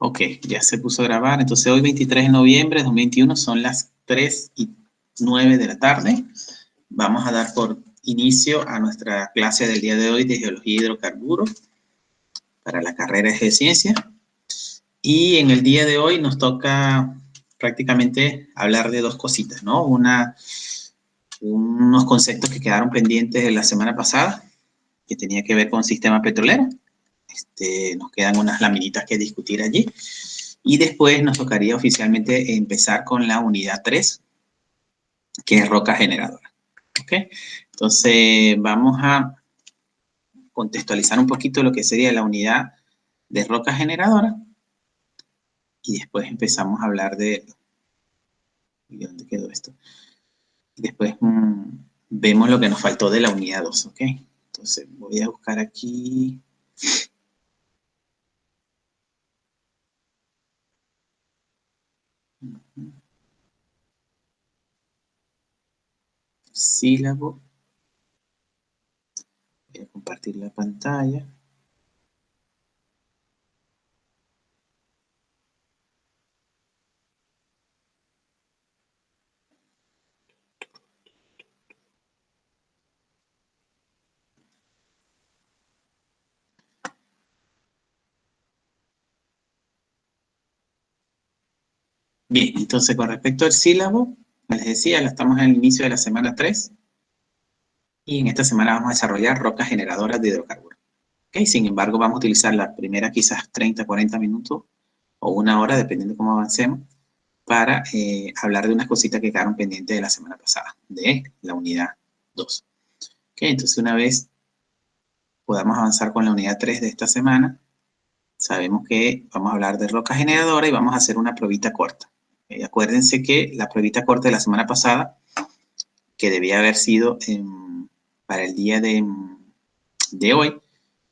Ok, ya se puso a grabar. Entonces hoy 23 de noviembre de 2021 son las 3:09 de la tarde. Vamos a dar por inicio a nuestra clase del día de hoy de Geología y Hidrocarburos para la carrera de Geociencia. Y en el día de hoy nos toca prácticamente hablar de dos cositas, ¿no? Unos conceptos que quedaron pendientes de la semana pasada, que tenía que ver con el sistema petrolero. Nos quedan unas laminitas que discutir allí. Y después nos tocaría oficialmente empezar con la unidad 3, que es roca generadora. ¿Okay? Entonces vamos a contextualizar un poquito lo que sería la unidad de roca generadora y después empezamos a hablar de... ¿Y dónde quedó esto? Y después vemos lo que nos faltó de la unidad 2, ¿ok? Entonces voy a buscar aquí... Sílabo. Voy a compartir la pantalla. Bien, entonces con respecto al sílabo, les decía, estamos en el inicio de la semana 3 y en esta semana vamos a desarrollar rocas generadoras de hidrocarburos. ¿Okay? Sin embargo, vamos a utilizar la primera quizás 30, 40 minutos o una hora, dependiendo de cómo avancemos, para hablar de unas cositas que quedaron pendientes de la semana pasada, de la unidad 2. ¿Okay? Entonces, una vez podamos avanzar con la unidad 3 de esta semana, sabemos que vamos a hablar de roca generadora y vamos a hacer una pruebita corta. ¿Okay? Acuérdense que la pruebita corta de la semana pasada, que debía haber sido para el día de hoy,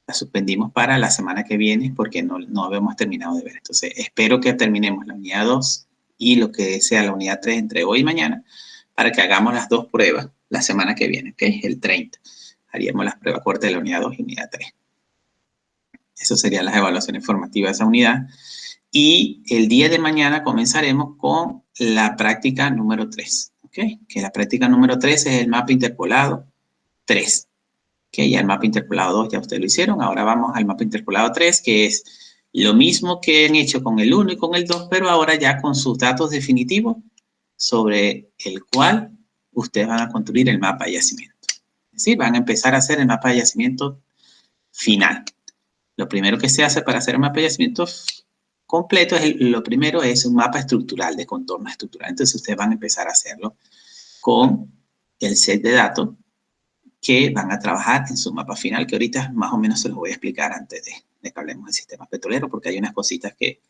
la suspendimos para la semana que viene porque no habíamos terminado de ver. Entonces, espero que terminemos la unidad 2 y lo que sea la unidad 3 entre hoy y mañana para que hagamos las dos pruebas la semana que viene, ¿ok? El 30. Haríamos las pruebas cortas de la unidad 2 y unidad 3. Eso serían las evaluaciones formativas de esa unidad. Y el día de mañana comenzaremos con la práctica número 3, ¿ok? Que la práctica número 3 es el mapa interpolado 3. Que ya el mapa interpolado 2 ya ustedes lo hicieron. Ahora vamos al mapa interpolado 3, que es lo mismo que han hecho con el 1 y con el 2, pero ahora ya con sus datos definitivos sobre el cual ustedes van a construir el mapa de yacimiento. Es decir, van a empezar a hacer el mapa de yacimiento final. Lo primero que se hace para hacer el mapa de yacimiento completo lo primero es un mapa estructural, de contorno estructural. Entonces ustedes van a empezar a hacerlo con el set de datos que van a trabajar en su mapa final, que ahorita más o menos se los voy a explicar antes de que hablemos del sistema petrolero, porque hay unas cositas que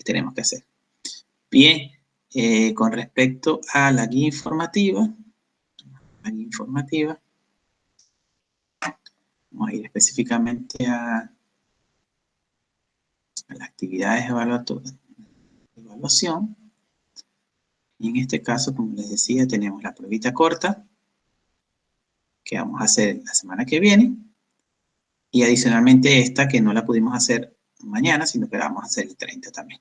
tenemos que hacer. Bien, con respecto a la guía informativa, vamos a ir específicamente a las actividades de evaluación. Y en este caso, como les decía, tenemos la pruebita corta, que vamos a hacer la semana que viene, y adicionalmente esta que no la pudimos hacer mañana, sino que la vamos a hacer el 30 también.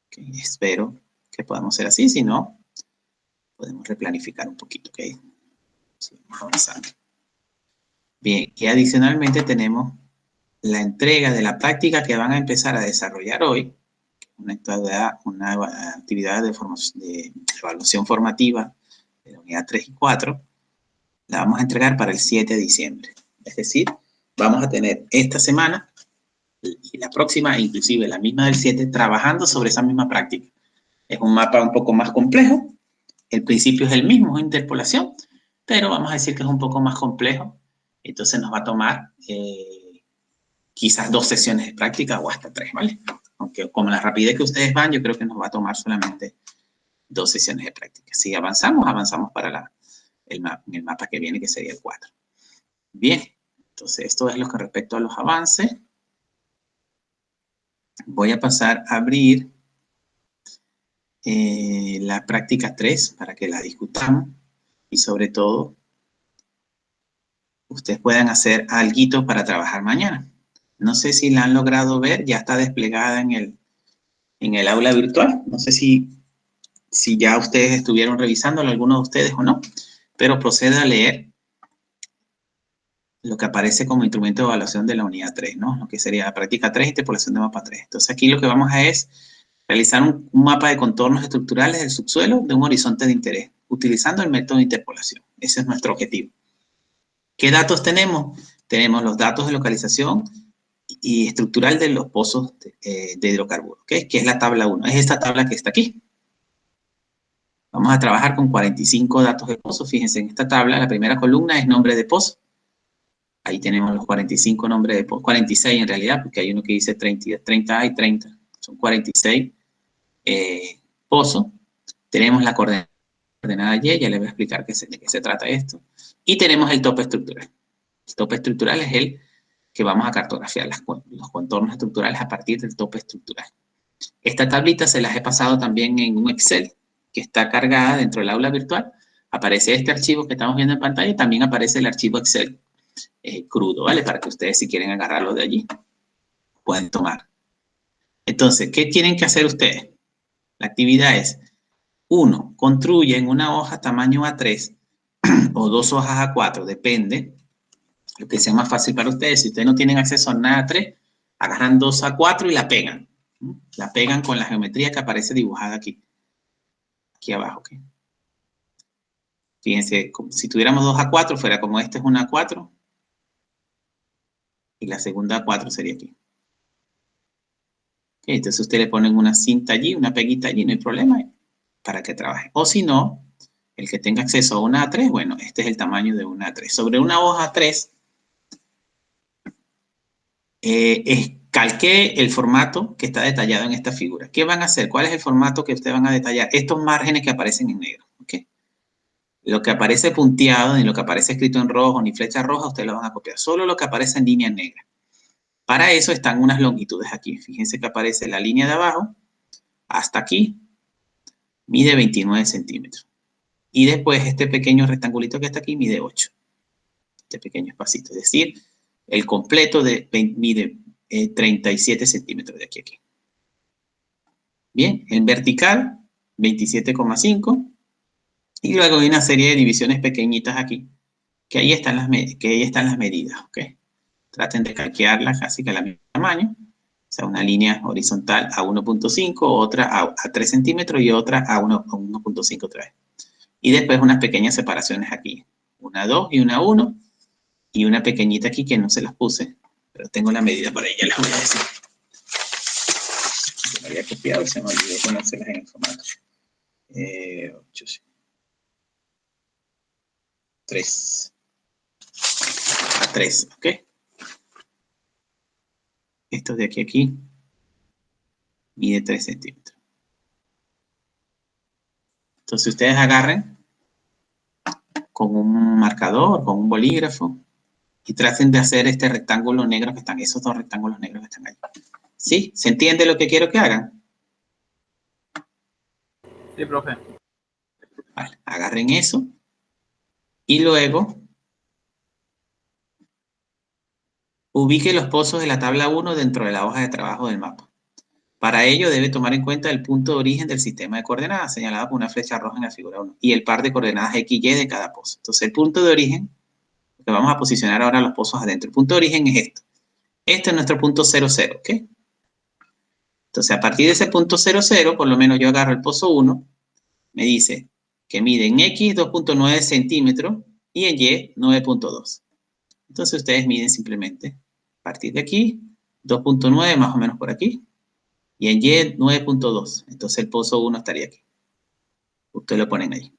Okay, espero que podamos ser así, si no, podemos replanificar un poquito, ¿ok? Seguimos avanzando. Bien, y adicionalmente tenemos la entrega de la práctica que van a empezar a desarrollar hoy, una actividad de evaluación formativa de la unidad 3 y 4, la vamos a entregar para el 7 de diciembre. Es decir, vamos a tener esta semana y la próxima, inclusive la misma del 7, trabajando sobre esa misma práctica. Es un mapa un poco más complejo. El principio es el mismo, es interpolación, pero vamos a decir que es un poco más complejo. Entonces nos va a tomar quizás 2 sesiones de práctica o hasta 3, ¿vale? Aunque con la rapidez que ustedes van, yo creo que nos va a tomar solamente 2 sesiones de práctica. Si avanzamos para el mapa que viene, que sería el 4. Bien, entonces esto es lo que respecto a los avances. Voy a pasar a abrir la práctica 3 para que la discutamos y sobre todo ustedes puedan hacer algo para trabajar mañana. No sé si la han logrado ver, ya está desplegada en el aula virtual. No sé si ya ustedes estuvieron revisándolo, algunos de ustedes o no, pero proceda a leer lo que aparece como instrumento de evaluación de la unidad 3, ¿no? Lo que sería la práctica 3 y tripulación de mapa 3. Entonces aquí lo que vamos a es realizar un mapa de contornos estructurales del subsuelo de un horizonte de interés, utilizando el método de interpolación. Ese es nuestro objetivo. ¿Qué datos tenemos? Tenemos los datos de localización y estructural de los pozos de hidrocarburos, ¿okay? Que es la tabla 1. Es esta tabla que está aquí. Vamos a trabajar con 45 datos de pozo. Fíjense, en esta tabla la primera columna es nombre de pozo. Ahí tenemos los 45 nombres de pozo, 46 en realidad, porque hay uno que dice 30A y 30. Son 46 pozos. Tenemos la coordenada Y, ya les voy a explicar de qué se trata esto. Y tenemos el tope estructural. El tope estructural es el que vamos a cartografiar los contornos estructurales a partir del tope estructural. Esta tablita se las he pasado también en un Excel que está cargada dentro del aula virtual. Aparece este archivo que estamos viendo en pantalla y también aparece el archivo Excel crudo, ¿vale? Para que ustedes, si quieren agarrarlo de allí, pueden tomar. Entonces, ¿qué tienen que hacer ustedes? La actividad es, 1, construyen una hoja tamaño A3 o 2 hojas A4, depende, lo que sea más fácil para ustedes. Si ustedes no tienen acceso a nada A3, agarran 2 A4 y la pegan. La pegan con la geometría que aparece dibujada aquí abajo. ¿Okay? Fíjense, si tuviéramos 2 A4, fuera como este es una A4 y la segunda A4 sería aquí. ¿Okay? Entonces ustedes le ponen una cinta allí, una peguita allí, no hay problema, para que trabaje. O si no, el que tenga acceso a una A3, bueno, este es el tamaño de una A3. Sobre una hoja A3, calqué el formato que está detallado en esta figura. ¿Qué van a hacer? ¿Cuál es el formato que ustedes van a detallar? Estos márgenes que aparecen en negro. ¿Okay? Lo que aparece punteado, ni lo que aparece escrito en rojo, ni flecha roja, ustedes lo van a copiar. Solo lo que aparece en línea negra. Para eso están unas longitudes aquí. Fíjense que aparece la línea de abajo, hasta aquí, mide 29 centímetros. Y después este pequeño rectangulito que está aquí mide 8. Este pequeño espacito. Es decir, el completo mide 37 centímetros de aquí a aquí. Bien, en vertical, 27,5. Y luego hay una serie de divisiones pequeñitas aquí, que ahí están las medidas. ¿Okay? Traten de calquearlas casi que a la misma tamaño. O sea, una línea horizontal a 1.5, otra a 3 centímetros y otra a 1.5 otra vez. Y después unas pequeñas separaciones aquí. Una 2 y una 1. Y una pequeñita aquí que no se las puse. Pero tengo la medida por ahí, ya les voy a decir. Se me había copiado y se me olvidó ponérselas en el formato. 3. A 3, ¿ok? Esto de aquí a aquí mide 3 centímetros. Entonces ustedes agarren con un marcador, con un bolígrafo, y traten de hacer este rectángulo negro que están, esos dos rectángulos negros que están ahí. ¿Sí? ¿Se entiende lo que quiero que hagan? Sí, profe. Vale, agarren eso y luego ubique los pozos de la tabla 1 dentro de la hoja de trabajo del mapa. Para ello debe tomar en cuenta el punto de origen del sistema de coordenadas, señalado con una flecha roja en la figura 1, y el par de coordenadas X y Y de cada pozo. Entonces el punto de origen, que vamos a posicionar ahora los pozos adentro, el punto de origen es esto. Este es nuestro punto 0, 0, ¿ok? Entonces a partir de ese punto 0, 0, por lo menos yo agarro el pozo 1, me dice que mide en X 2.9 centímetros y en Y 9.2. Entonces ustedes miden simplemente a partir de aquí, 2.9 más o menos por aquí, y en Y 9.2. Entonces el pozo 1 estaría aquí. Ustedes lo ponen ahí.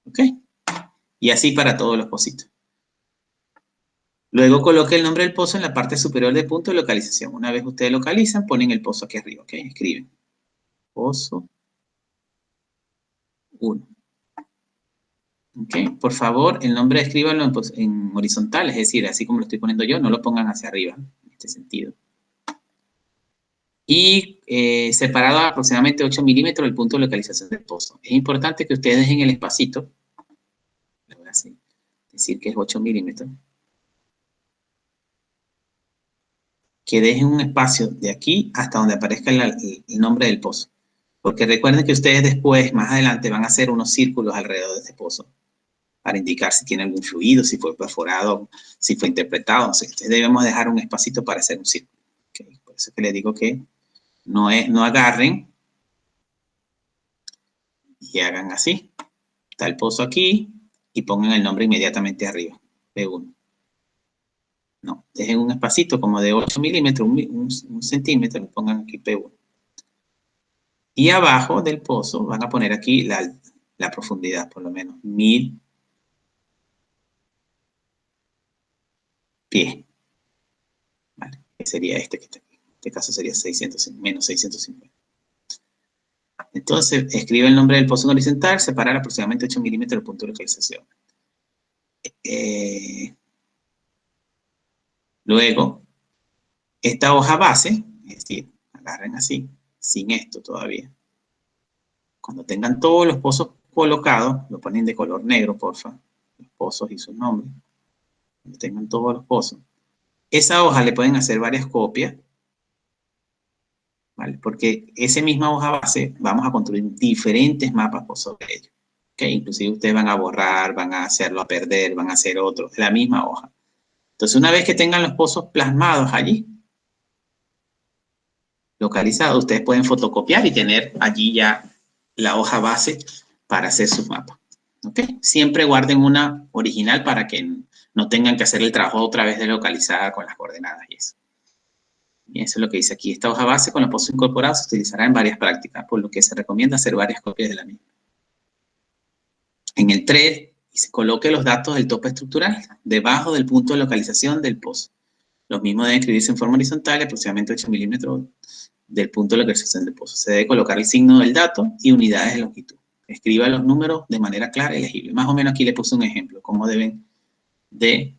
¿Ok? Y así para todos los pocitos. Luego coloque el nombre del pozo en la parte superior del punto de localización. Una vez ustedes localizan, ponen el pozo aquí arriba. ¿Ok? Escriben. Pozo 1. ¿Ok? Por favor, el nombre escríbanlo en horizontal, es decir, así como lo estoy poniendo yo, no lo pongan hacia arriba, en este sentido. Y separado a aproximadamente 8 milímetros del punto de localización del pozo. Es importante que ustedes dejen el espacito, le voy a decir que es 8 milímetros. que dejen un espacio de aquí hasta donde aparezca el nombre del pozo. Porque recuerden que ustedes después, más adelante, van a hacer unos círculos alrededor de este pozo para indicar si tiene algún fluido, si fue perforado, si fue interpretado. No sé. Entonces debemos dejar un espacito para hacer un círculo. ¿Okay? Por eso es que les digo que no agarren y hagan así. Está el pozo aquí y pongan el nombre inmediatamente arriba, P1. No, dejen un espacito como de 8 milímetros, un centímetro, y pongan aquí P1. Y abajo del pozo van a poner aquí la profundidad, por lo menos 1000 pies. Vale, que sería este que está aquí. En este caso sería 600, menos 650. Entonces, escribe el nombre del pozo horizontal, separar aproximadamente 8 milímetros del punto de localización. Luego, esta hoja base, es decir, agarren así, sin esto todavía. Cuando tengan todos los pozos colocados, lo ponen de color negro, porfa, los pozos y sus nombres. Cuando tengan todos los pozos. Esa hoja le pueden hacer varias copias, ¿vale? Porque esa misma hoja base vamos a construir diferentes mapas sobre ello. ¿Okay? Inclusive ustedes van a borrar, van a hacerlo a perder, van a hacer otro, la misma hoja. Entonces, una vez que tengan los pozos plasmados allí, localizados, ustedes pueden fotocopiar y tener allí ya la hoja base para hacer su mapa. ¿Ok? Siempre guarden una original para que no tengan que hacer el trabajo otra vez de localizar con las coordenadas y eso. Y eso es lo que dice aquí. Esta hoja base con los pozos incorporados se utilizará en varias prácticas, por lo que se recomienda hacer varias copias de la misma. En el 3, se coloque los datos del tope estructural debajo del punto de localización del pozo. Los mismos deben escribirse en forma horizontal, aproximadamente 8 milímetros del punto de localización del pozo. Se debe colocar el signo del dato y unidades de longitud. Escriba los números de manera clara y legible. Más o menos aquí le puse un ejemplo, cómo deben de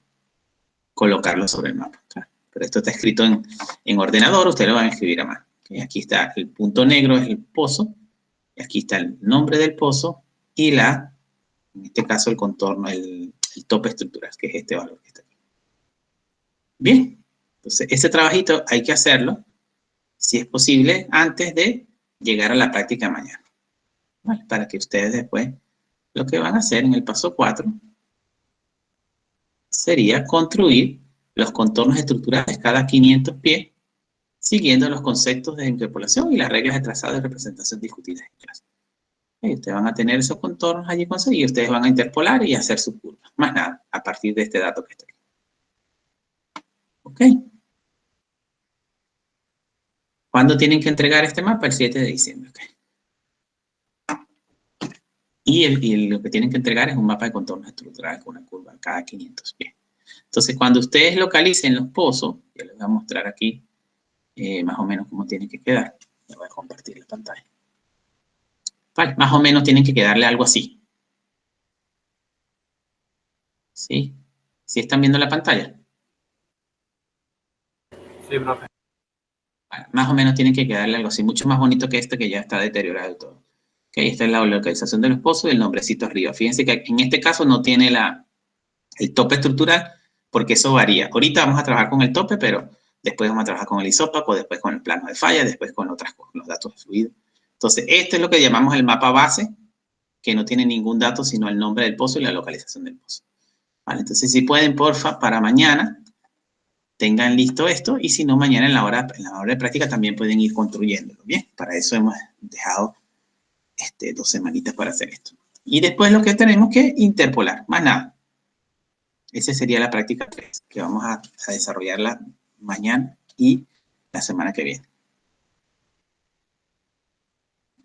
colocarlo sobre el mapa. Claro. Pero esto está escrito en ordenador, ustedes lo van a escribir a mano. ¿Okay? Aquí está el punto negro, es el pozo. Y aquí está el nombre del pozo y en este caso el contorno, el tope estructural, que es este valor que está aquí. Bien, entonces ese trabajito hay que hacerlo, si es posible, antes de llegar a la práctica mañana. ¿Vale? Para que ustedes después, lo que van a hacer en el paso 4 sería construir los contornos estructurales cada 500 pies, siguiendo los conceptos de interpolación y las reglas de trazado y representación discutidas en clase. Y ustedes van a tener esos contornos allí conseguidos y ustedes van a interpolar y hacer su curva. Más nada, a partir de este dato que está aquí. ¿Ok? ¿Cuándo tienen que entregar este mapa? El 7 de diciembre. ¿Okay? Y lo que tienen que entregar es un mapa de contornos estructurales con una curva cada 500 pies. Entonces, cuando ustedes localicen los pozos, ya les voy a mostrar aquí más o menos cómo tienen que quedar. Les voy a compartir la pantalla. Vale, más o menos tienen que quedarle algo así. ¿Sí? ¿Sí están viendo la pantalla? Sí, profe. Vale, más o menos tienen que quedarle algo así, mucho más bonito que este que ya está deteriorado y todo. Okay, esta es la localización de los pozos y el nombrecito arriba. Fíjense que en este caso no tiene el tope estructural porque eso varía. Ahorita vamos a trabajar con el tope, pero después vamos a trabajar con el isópaco, después con el plano de falla, después con otras cosas, los datos de fluido. Entonces, este es lo que llamamos el mapa base, que no tiene ningún dato sino el nombre del pozo y la localización del pozo. ¿Vale? Entonces, si pueden, porfa, para mañana, tengan listo esto, y si no, mañana en la hora de práctica también pueden ir construyéndolo, ¿bien? Para eso hemos dejado 2 semanitas para hacer esto. Y después lo que tenemos que interpolar, más nada. Esa sería la práctica 3, que vamos a desarrollarla mañana y la semana que viene.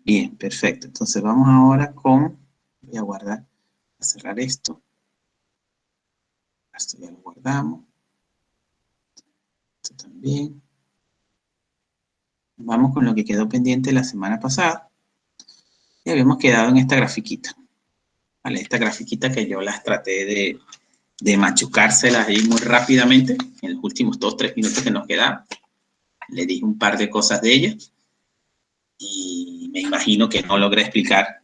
Bien, perfecto. Entonces vamos ahora voy a guardar, a cerrar esto. Esto ya lo guardamos. Esto también. Vamos con lo que quedó pendiente la semana pasada. Y habíamos quedado en esta grafiquita. ¿Vale? Esta grafiquita que yo las traté de machucárselas ahí muy rápidamente en los últimos 2-3 minutos que nos quedaban. Le dije un par de cosas de ella y me imagino que no logré explicar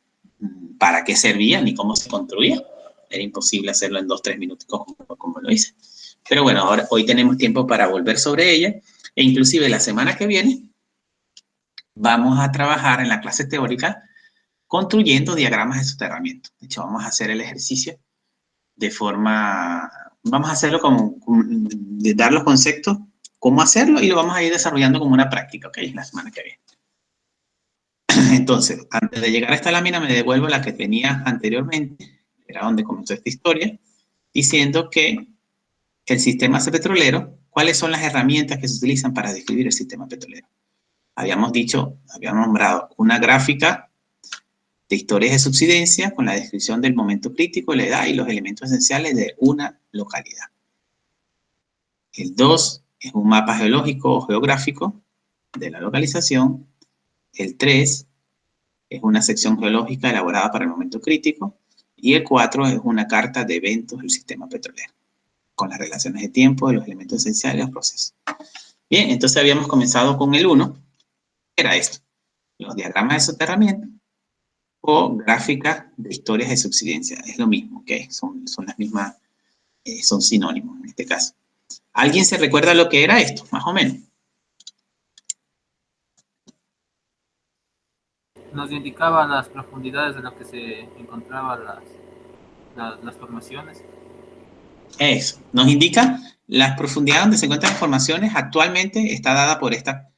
para qué servía ni cómo se construía. Era imposible hacerlo en 2-3 minutos como lo hice. Pero bueno, hoy tenemos tiempo para volver sobre ella E inclusive la semana que viene vamos a trabajar en la clase teórica construyendo diagramas de soterramiento. De hecho, vamos a hacer el ejercicio de forma, vamos a hacerlo como de dar los conceptos, cómo hacerlo, y lo vamos a ir desarrollando como una práctica, ¿ok? La semana que viene. Entonces, antes de llegar a esta lámina, me devuelvo la que tenía anteriormente, era donde comenzó esta historia, diciendo que el sistema petrolero, ¿cuáles son las herramientas que se utilizan para describir el sistema petrolero? Habíamos dicho, habíamos nombrado una gráfica de historias de subsidencia con la descripción del momento crítico, la edad y los elementos esenciales de una localidad. El 2 es un mapa geológico o geográfico de la localización. El 3 es una sección geológica elaborada para el momento crítico. Y el 4 es una carta de eventos del sistema petrolero, con las relaciones de tiempo de los elementos esenciales de los procesos. Bien, entonces habíamos comenzado con el 1, era esto, los diagramas de soterramiento o gráficas de historias de subsidencia. Es lo mismo, ¿ok? Son las mismas, son sinónimos en este caso. ¿Alguien se recuerda lo que era esto, más o menos? Nos indicaba las profundidades de lo que se encontraban las formaciones. Eso, nos indica las profundidades donde se encuentran las formaciones. Actualmente está dada por esta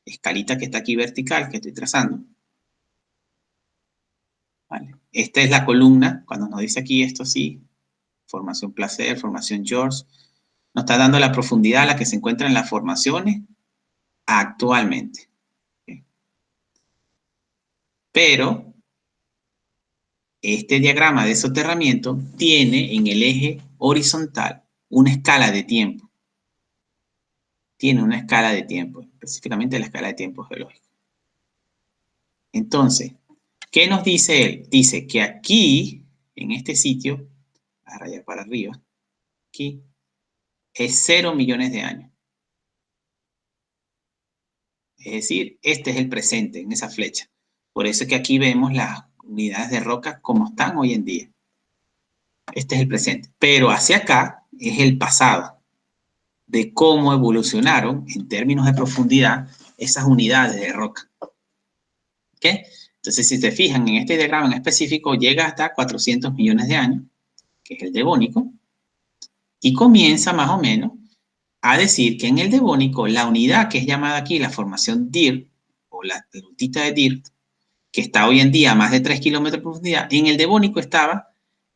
escalita que está aquí vertical, que estoy trazando. Vale. Esta es la columna, cuando nos dice aquí esto sí, formación Placer, formación George, nos está dando la profundidad a la que se encuentran las formaciones actualmente. Pero este diagrama de soterramiento tiene en el eje horizontal una escala de tiempo. Tiene una escala de tiempo, específicamente la escala de tiempo geológico. Entonces, ¿qué nos dice él? Dice que aquí, en este sitio, a rayar para arriba, aquí, es 0 millones de años. Es decir, este es el presente en esa flecha. Por eso es que aquí vemos las unidades de roca como están hoy en día. Este es el presente. Pero hacia acá es el pasado, de cómo evolucionaron en términos de profundidad esas unidades de roca. ¿Ok? Entonces, si se fijan en este diagrama en específico, llega hasta 400 millones de años, que es el Devónico, y comienza más o menos a decir que en el Devónico la unidad que es llamada aquí la formación DIRT, o la lutita de DIRT, que está hoy en día a más de 3 kilómetros de profundidad, en el Devónico estaba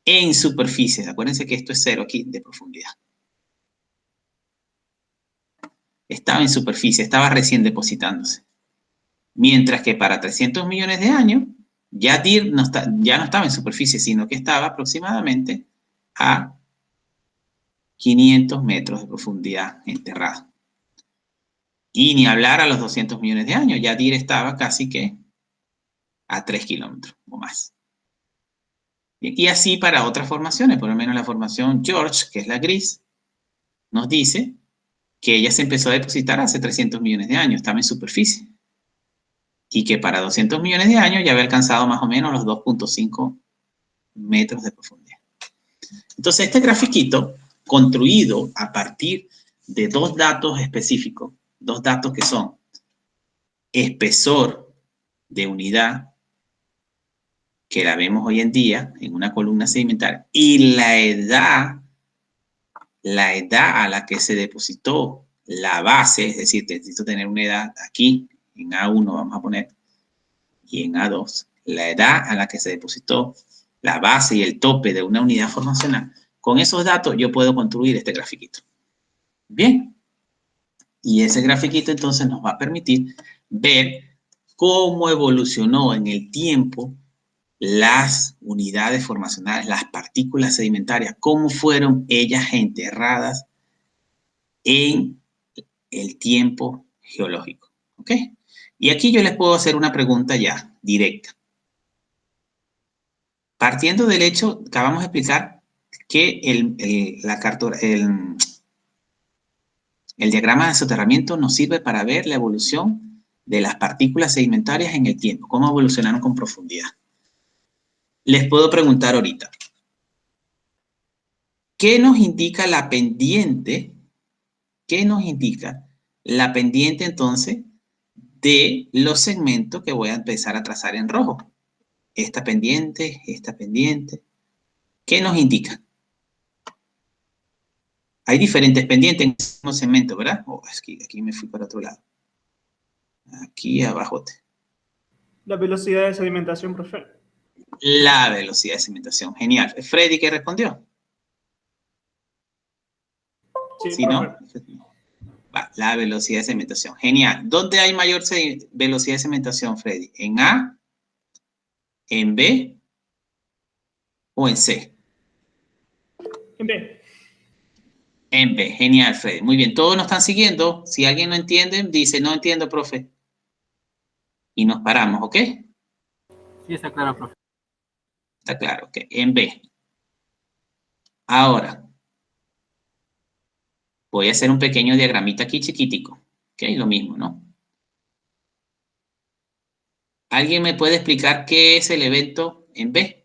en superficie. Acuérdense que esto es 0 aquí de profundidad. Estaba en superficie, estaba recién depositándose. Mientras que para 300 millones de años, ya DIRT ya no estaba en superficie, sino que estaba aproximadamente a 500 metros de profundidad enterrado. Y ni hablar a los 200 millones de años, ya DIRT estaba casi que a 3 kilómetros o más. Y así para otras formaciones, por lo menos la formación George, que es la gris, nos dice que ella se empezó a depositar hace 300 millones de años, estaba en superficie. Y que para 200 millones de años ya había alcanzado más o menos los 2.5 metros de profundidad. Entonces, este grafiquito, construido a partir de dos datos específicos, dos datos que son espesor de unidad, que la vemos hoy en día en una columna sedimentaria, y la edad a la que se depositó la base, es decir, necesito tener una edad aquí, en A1 vamos a poner, y en A2, la edad a la que se depositó la base y el tope de una unidad formacional. Con esos datos yo puedo construir este grafiquito. Bien. Y ese grafiquito entonces nos va a permitir ver cómo evolucionó en el tiempo las unidades formacionales, las partículas sedimentarias, cómo fueron ellas enterradas en el tiempo geológico. ¿Ok? Y aquí yo les puedo hacer una pregunta ya, directa. Partiendo del hecho, acabamos de explicar que el diagrama de soterramiento nos sirve para ver la evolución de las partículas sedimentarias en el tiempo, cómo evolucionaron con profundidad. Les puedo preguntar ahorita, ¿qué nos indica la pendiente? ¿Qué nos indica la pendiente entonces de los segmentos que voy a empezar a trazar en rojo. Esta pendiente, ¿qué nos indica? Hay diferentes pendientes en el mismo segmento, ¿verdad? Oh, es que aquí me fui para otro lado. Aquí abajo. La velocidad de sedimentación, profe. La velocidad de sedimentación. Genial. Freddy, ¿qué respondió? Sí, ¿no? Va, la velocidad de sedimentación. Genial. ¿Dónde hay mayor velocidad de sedimentación, Freddy? ¿En A? ¿En B? ¿O en C? En B. En B. Genial, Freddy. Muy bien. ¿Todos nos están siguiendo? Si alguien no entiende, dice, no entiendo, profe. Y nos paramos, ¿ok? Sí, está claro, profe. Está claro, ok. En B. Ahora, voy a hacer un pequeño diagramita aquí chiquitico. Ok, lo mismo, ¿no? ¿Alguien me puede explicar qué es el evento en B?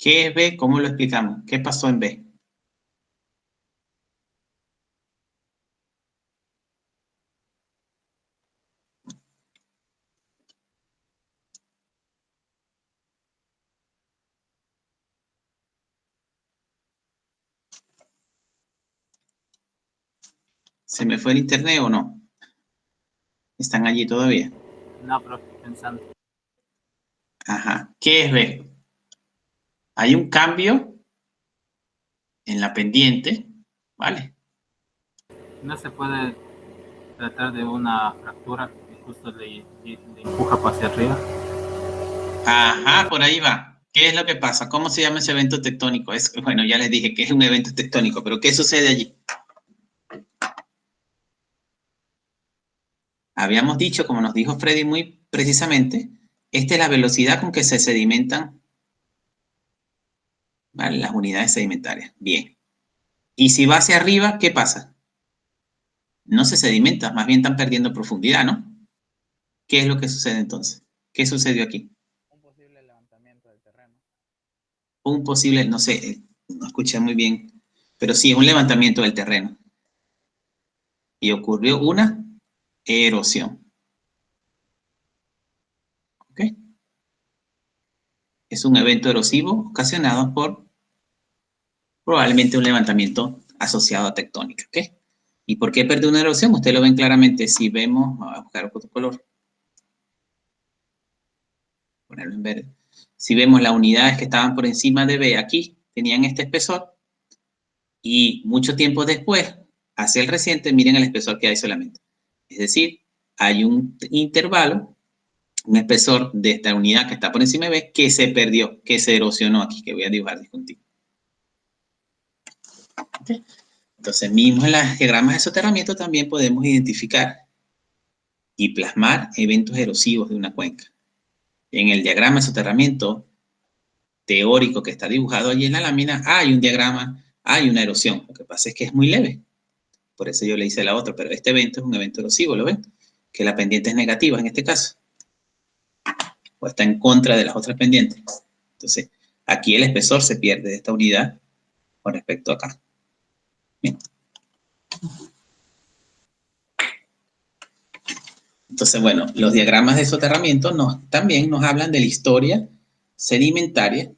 ¿Qué es B? ¿Cómo lo explicamos? ¿Qué pasó en B? ¿Se me fue el internet o no? ¿Están allí todavía? No, profe, pensando. Ajá. ¿Qué es B? Hay un cambio en la pendiente, ¿vale? No se puede tratar de una fractura que justo le empuja hacia arriba. Ajá, por ahí va. ¿Qué es lo que pasa? ¿Cómo se llama ese evento tectónico? Bueno, ya les dije que es un evento tectónico, pero ¿qué sucede allí? Habíamos dicho, como nos dijo Freddy muy precisamente, esta es la velocidad con que se sedimentan, ¿vale?, las unidades sedimentarias. Bien. Y si va hacia arriba, ¿qué pasa? No se sedimenta, más bien están perdiendo profundidad, ¿no? ¿Qué es lo que sucede entonces? ¿Qué sucedió aquí? Un posible levantamiento del terreno. Un posible, no sé, no escuché muy bien, pero sí, un levantamiento del terreno. Y ocurrió una erosión. ¿Ok? Es un evento erosivo ocasionado por probablemente un levantamiento asociado a tectónica. ¿Ok? ¿Y por qué perdió una erosión? Ustedes lo ven claramente si vemos, vamos a buscar otro color, ponerlo en verde. Si vemos las unidades que estaban por encima de B aquí, tenían este espesor, y mucho tiempo después, hacia el reciente, miren el espesor que hay solamente. Es decir, hay un intervalo, un espesor de esta unidad que está por encima de B que se perdió, que se erosionó aquí, que voy a dibujar disjuntivo. ¿Okay? Entonces, mismo en los diagramas de soterramiento también podemos identificar y plasmar eventos erosivos de una cuenca. En el diagrama de soterramiento teórico que está dibujado allí en la lámina, hay un diagrama, hay una erosión. Lo que pasa es que es muy leve. Por eso yo le hice la otra, pero este evento es un evento erosivo, ¿lo ven? Que la pendiente es negativa en este caso. O está en contra de las otras pendientes. Entonces, aquí el espesor se pierde de esta unidad con respecto a acá. Bien. Entonces, bueno, los diagramas de soterramiento también nos hablan de la historia sedimentaria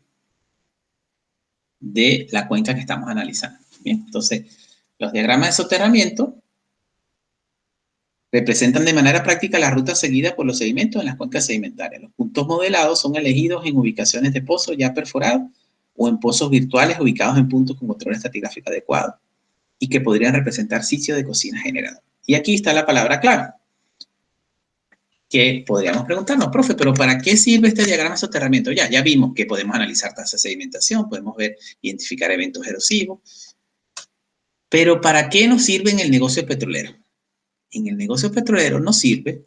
de la cuenca que estamos analizando. Bien, entonces, los diagramas de soterramiento representan de manera práctica la ruta seguida por los sedimentos en las cuencas sedimentarias. Los puntos modelados son elegidos en ubicaciones de pozos ya perforados o en pozos virtuales ubicados en puntos con control estratigráfico adecuado y que podrían representar sitios de cocina generador. Y aquí está la palabra clave, que podríamos preguntarnos, profe, ¿pero para qué sirve este diagrama de soterramiento? Ya vimos que podemos analizar tasas de sedimentación, podemos identificar eventos erosivos, pero ¿para qué nos sirve en el negocio petrolero? En el negocio petrolero nos sirve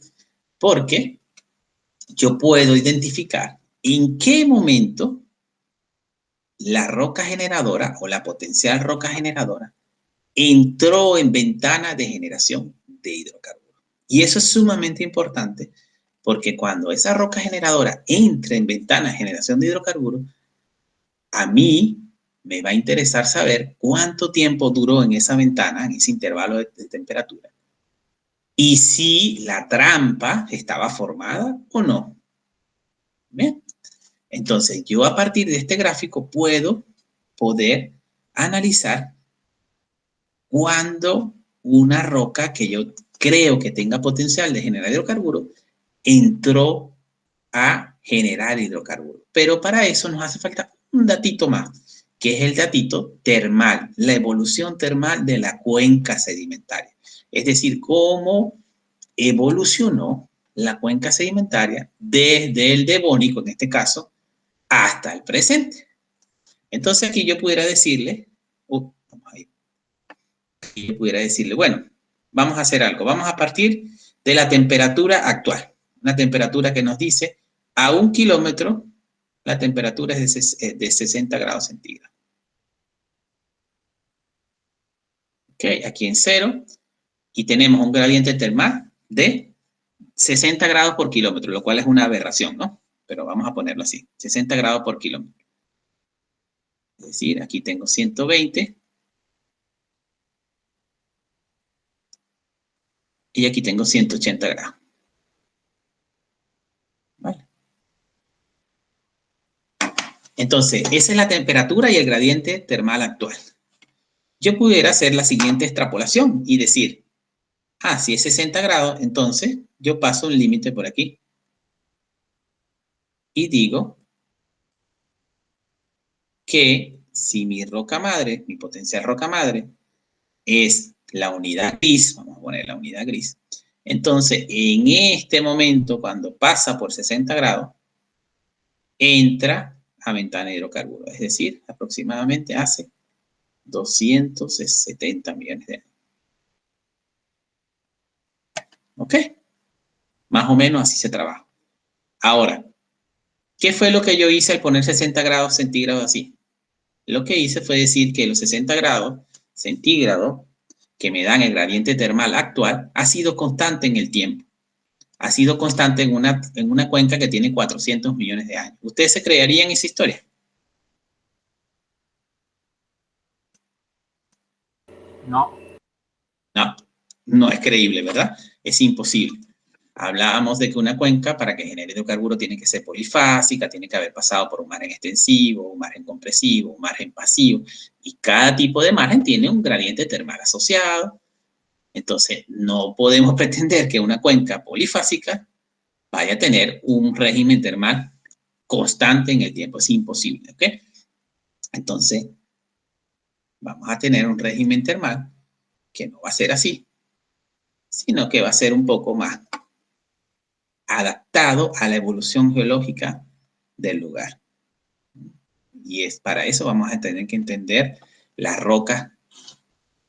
porque yo puedo identificar en qué momento la roca generadora o la potencial roca generadora entró en ventana de generación de hidrocarburos. Y eso es sumamente importante porque cuando esa roca generadora entre en ventana de generación de hidrocarburos, a mí me va a interesar saber cuánto tiempo duró en esa ventana, en ese intervalo de temperatura, y si la trampa estaba formada o no. ¿Bien? Entonces, yo a partir de este gráfico puedo poder analizar cuando una roca que yo creo que tenga potencial de generar hidrocarburos entró a generar hidrocarburos. Pero para eso nos hace falta un datito más, que es el datito termal, la evolución termal de la cuenca sedimentaria. Es decir, cómo evolucionó la cuenca sedimentaria desde el Devónico, en este caso, hasta el presente. Entonces aquí yo pudiera decirle, bueno, vamos a hacer algo. Vamos a partir de la temperatura actual. Una temperatura que nos dice a 1 kilómetro la temperatura es de 60 grados centígrados. Ok, aquí en 0. Y tenemos un gradiente termal de 60 grados por kilómetro, lo cual es una aberración, ¿no? Pero vamos a ponerlo así, 60 grados por kilómetro. Es decir, aquí tengo 120. Y aquí tengo 180 grados. ¿Vale? Entonces, esa es la temperatura y el gradiente termal actual. Yo pudiera hacer la siguiente extrapolación y decir, si es 60 grados, entonces yo paso un límite por aquí. Y digo que si mi roca madre, mi potencial roca madre, es la unidad gris, vamos a poner la unidad gris, entonces en este momento, cuando pasa por 60 grados, entra a ventana de hidrocarburos, es decir, aproximadamente hace 270 millones de años. ¿Ok? Más o menos así se trabaja. Ahora, ¿qué fue lo que yo hice al poner 60 grados centígrados así? Lo que hice fue decir que los 60 grados centígrados que me dan el gradiente termal actual ha sido constante en el tiempo. Ha sido constante en una cuenca que tiene 400 millones de años. ¿Ustedes se creerían esa historia? No. No, no es creíble, ¿verdad? Es imposible. Hablábamos de que una cuenca, para que genere hidrocarburo, tiene que ser polifásica, tiene que haber pasado por un margen extensivo, un margen compresivo, un margen pasivo, y cada tipo de margen tiene un gradiente termal asociado. Entonces, no podemos pretender que una cuenca polifásica vaya a tener un régimen termal constante en el tiempo. Es imposible, ¿ok? Entonces, vamos a tener un régimen termal que no va a ser así, sino que va a ser un poco más adaptado a la evolución geológica del lugar. Y es para eso vamos a tener que entender las rocas,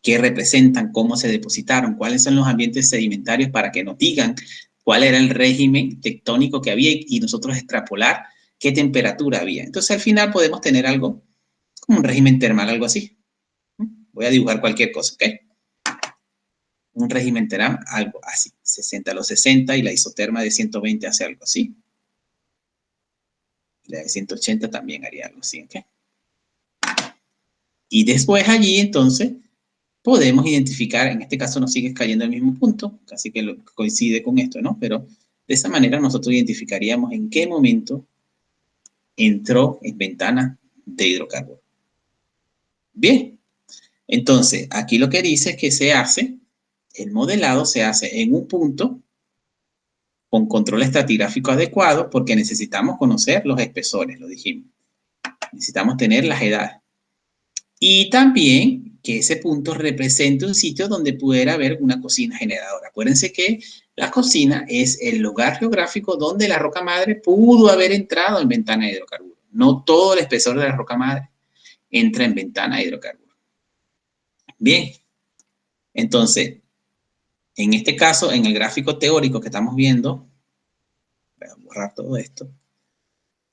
qué representan, cómo se depositaron, cuáles son los ambientes sedimentarios para que nos digan cuál era el régimen tectónico que había y nosotros extrapolar qué temperatura había. Entonces al final podemos tener algo como un régimen termal, algo así. Voy a dibujar cualquier cosa, ¿ok? Un régimen termal, algo así. 60 a los 60 y la isoterma de 120 hace algo así. La de 180 también haría algo así, ¿ok? Y después allí, entonces, podemos identificar, en este caso nos sigue cayendo el mismo punto, casi que coincide con esto, ¿no? Pero de esa manera nosotros identificaríamos en qué momento entró en ventana de hidrocarburo. Bien, entonces, aquí lo que dice es que se hace, el modelado se hace en un punto con control estratigráfico adecuado porque necesitamos conocer los espesores, lo dijimos. Necesitamos tener las edades. Y también que ese punto represente un sitio donde pudiera haber una cocina generadora. Acuérdense que la cocina es el lugar geográfico donde la roca madre pudo haber entrado en ventana de hidrocarburos. No todo el espesor de la roca madre entra en ventana de hidrocarburos. Bien, entonces, en este caso, en el gráfico teórico que estamos viendo, voy a borrar todo esto.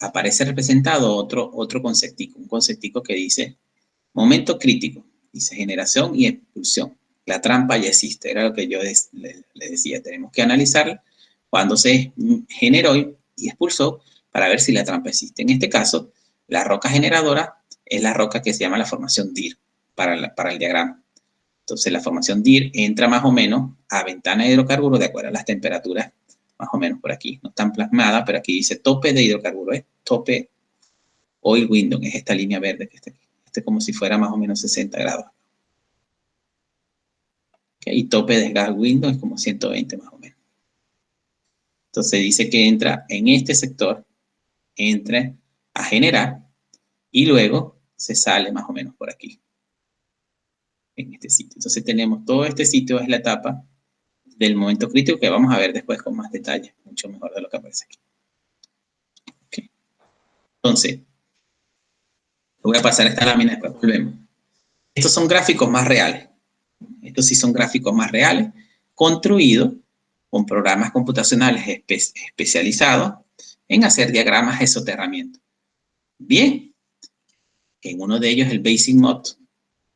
aparece representado otro conceptico, un conceptico que dice momento crítico, dice generación y expulsión. La trampa ya existe, era lo que yo le decía, tenemos que analizar cuándo se generó y expulsó para ver si la trampa existe. En este caso, la roca generadora es la roca que se llama la formación DIR para el diagrama. Entonces, la formación DIR entra más o menos a ventana de hidrocarburos de acuerdo a las temperaturas, más o menos por aquí. No están plasmadas, pero aquí dice tope de hidrocarburos, ¿eh? Tope oil window, es esta línea verde que está aquí. Este es como si fuera más o menos 60 grados. ¿Okay? Y tope de gas window es como 120 más o menos. Entonces dice que entra en este sector, entra a generar y luego se sale más o menos por aquí, en este sitio. Entonces tenemos todo este sitio, es la etapa del momento crítico que vamos a ver después con más detalle, mucho mejor de lo que aparece aquí. Okay. Entonces, voy a pasar esta lámina, después volvemos. Estos son gráficos más reales. Estos sí son gráficos más reales, construidos con programas computacionales especializados en hacer diagramas de soterramiento. Bien, en uno de ellos el Basic Mod,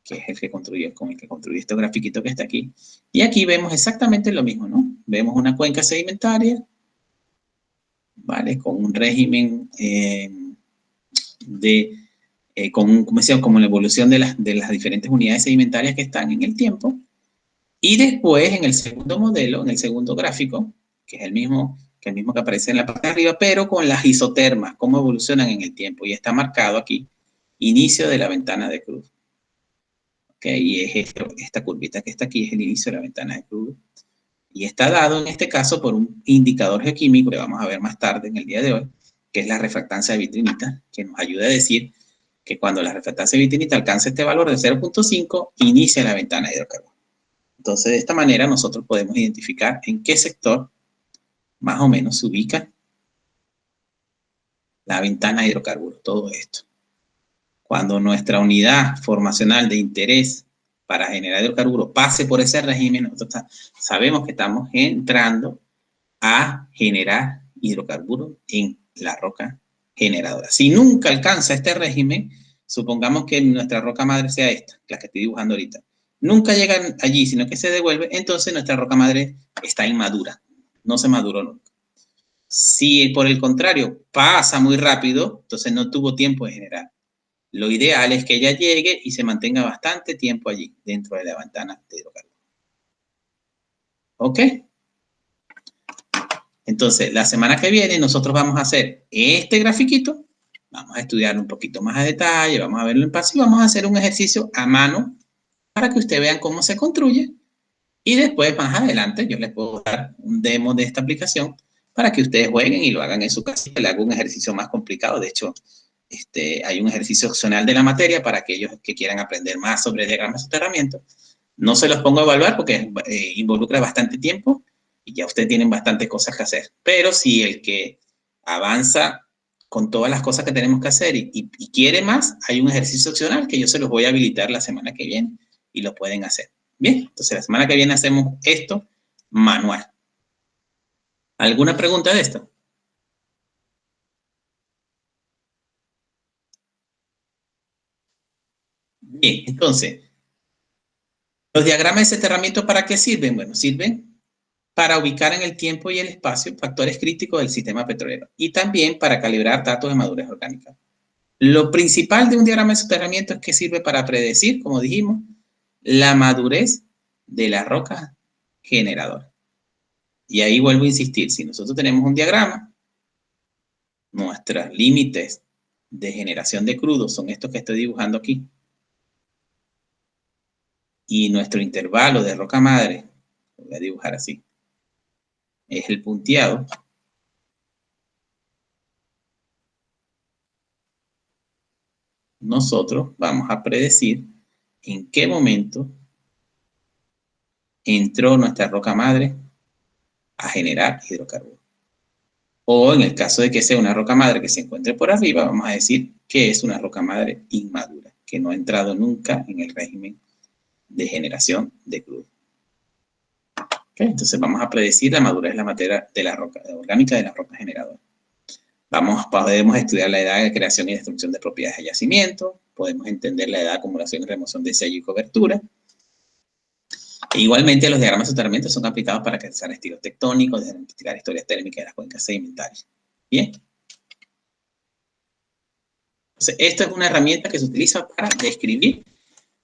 que es el que construyó, con el que construyó este grafiquito que está aquí. Y aquí vemos exactamente lo mismo, ¿no? Vemos una cuenca sedimentaria, ¿vale? Con un régimen como la evolución de las diferentes unidades sedimentarias que están en el tiempo. Y después, en el segundo modelo, en el segundo gráfico, que es el mismo que aparece en la parte de arriba, pero con las isotermas, cómo evolucionan en el tiempo. Y está marcado aquí, inicio de la ventana de crudo. ¿Okay? Y es esta curvita que está aquí, es el inicio de la ventana de crudo. Y está dado, en este caso, por un indicador geoquímico que vamos a ver más tarde en el día de hoy, que es la refractancia de vitrinita, que nos ayuda a decir que cuando la refractancia de vitrinita alcanza este valor de 0.5, inicia la ventana de hidrocarburos. Entonces, de esta manera, nosotros podemos identificar en qué sector más o menos se ubica la ventana de hidrocarburos, todo esto. Cuando nuestra unidad formacional de interés para generar hidrocarburos pase por ese régimen, nosotros sabemos que estamos entrando a generar hidrocarburos en la roca generadora. Si nunca alcanza este régimen, supongamos que nuestra roca madre sea esta, la que estoy dibujando ahorita. Nunca llegan allí, sino que se devuelve, entonces nuestra roca madre está inmadura, no se maduró nunca. Si por el contrario pasa muy rápido, entonces no tuvo tiempo de generar. Lo ideal es que ella llegue y se mantenga bastante tiempo allí, dentro de la ventana de hidrocarburos. ¿Ok? Entonces, la semana que viene nosotros vamos a hacer este grafiquito, vamos a estudiar un poquito más a detalle, vamos a verlo en paso y vamos a hacer un ejercicio a mano para que ustedes vean cómo se construye y después, más adelante, yo les puedo dar un demo de esta aplicación para que ustedes jueguen y lo hagan en su casa. Le hago un ejercicio más complicado. De hecho, hay un ejercicio opcional de la materia para aquellos que quieran aprender más sobre diagramas de soterramiento. No se los pongo a evaluar porque involucra bastante tiempo y ya ustedes tienen bastantes cosas que hacer. Pero si el que avanza con todas las cosas que tenemos que hacer y quiere más, hay un ejercicio opcional que yo se los voy a habilitar la semana que viene y lo pueden hacer. Bien, entonces la semana que viene hacemos esto manual. ¿Alguna pregunta de esto? Bien, entonces, ¿los diagramas de soterramiento para qué sirven? Bueno, sirven para ubicar en el tiempo y el espacio factores críticos del sistema petrolero y también para calibrar datos de madurez orgánica. Lo principal de un diagrama de soterramiento es que sirve para predecir, como dijimos, la madurez de la roca generadora. Y ahí vuelvo a insistir, si nosotros tenemos un diagrama, nuestros límites de generación de crudo son estos que estoy dibujando aquí. Y nuestro intervalo de roca madre, lo voy a dibujar así, es el punteado. Nosotros vamos a predecir en qué momento entró nuestra roca madre a generar hidrocarburos. O en el caso de que sea una roca madre que se encuentre por arriba, vamos a decir que es una roca madre inmadura, que no ha entrado nunca en el régimen de generación de crudo. ¿Okay? Entonces vamos a predecir la madurez de la materia de la roca orgánica de la roca generadora. Podemos estudiar la edad de creación y destrucción de propiedades de yacimiento, podemos entender la edad de acumulación y remoción de sello y cobertura. E igualmente, los diagramas de soterramiento son aplicados para crear estilos tectónicos, diagnosticar historias térmicas de las cuencas sedimentarias. Bien. Entonces, esta es una herramienta que se utiliza para describir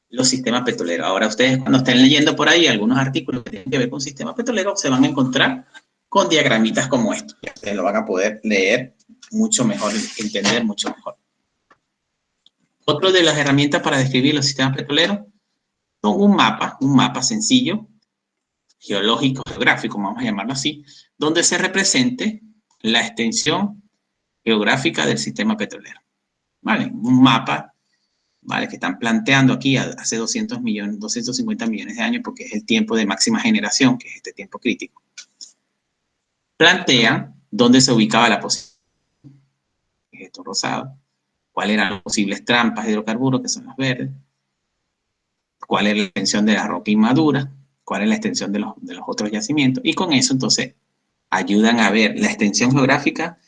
los sistemas petroleros. Ahora, ustedes cuando estén leyendo por ahí algunos artículos que tienen que ver con sistemas petroleros, se van a encontrar con diagramitas como estos. Ustedes lo van a poder leer mucho mejor, entender mucho mejor. Otra de las herramientas para describir los sistemas petroleros son un mapa sencillo, geológico, geográfico, vamos a llamarlo así, donde se represente la extensión geográfica del sistema petrolero. ¿Vale? Un mapa, ¿vale? Que están planteando aquí hace 250 millones de años, porque es el tiempo de máxima generación, que es este tiempo crítico. Plantean dónde se ubicaba la posición, que es esto rosado, cuáles eran las posibles trampas de hidrocarburos, que son las verdes, cuál es la extensión de la roca inmadura, cuál es la extensión de los otros yacimientos, y con eso entonces ayudan a ver la extensión geográfica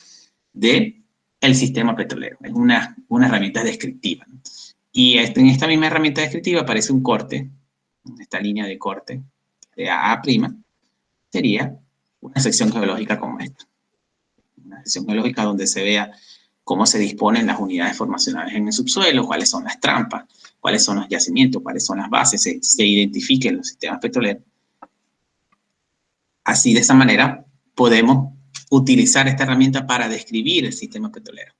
del sistema petrolero. Es una herramienta descriptiva, ¿no? Y en esta misma herramienta descriptiva aparece un corte, esta línea de corte de A', sería una sección geológica como esta. Una sección geológica donde se vea cómo se disponen las unidades formacionales en el subsuelo, cuáles son las trampas, cuáles son los yacimientos, cuáles son las bases, se identifiquen los sistemas petroleros. Así, de esa manera, podemos utilizar esta herramienta para describir el sistema petrolero.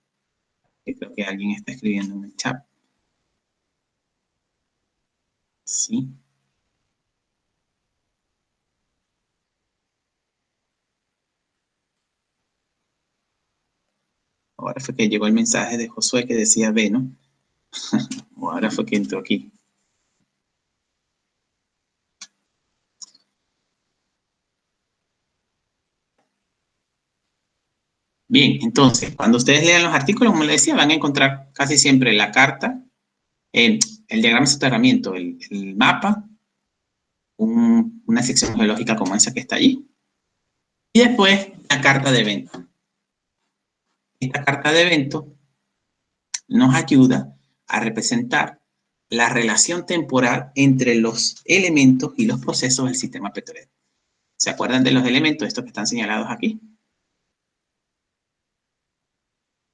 Yo creo que alguien está escribiendo en el chat. Sí. Ahora fue que llegó el mensaje de Josué que decía B, ¿no? O ahora fue que entró aquí. Bien, entonces, cuando ustedes lean los artículos, como les decía, van a encontrar casi siempre la carta, el diagrama de soterramiento, el mapa, una sección geológica como esa que está allí, y después la carta de evento. Esta carta de evento nos ayuda a representar la relación temporal entre los elementos y los procesos del sistema petrolero. ¿Se acuerdan de los elementos, estos que están señalados aquí?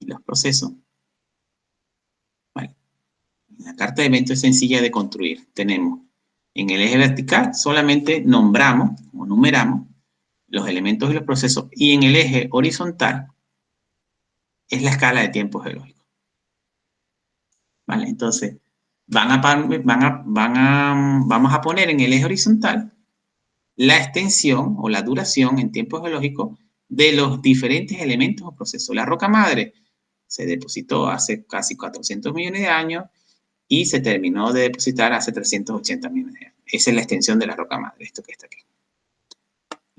Y los procesos. Vale. La carta de evento es sencilla de construir. Tenemos en el eje vertical solamente nombramos o numeramos los elementos y los procesos, y en el eje horizontal es la escala de tiempo geológico. ¿Vale? Entonces, vamos a poner en el eje horizontal la extensión o la duración en tiempo geológico de los diferentes elementos o procesos. La roca madre se depositó hace casi 400 millones de años y se terminó de depositar hace 380 millones de años. Esa es la extensión de la roca madre, esto que está aquí.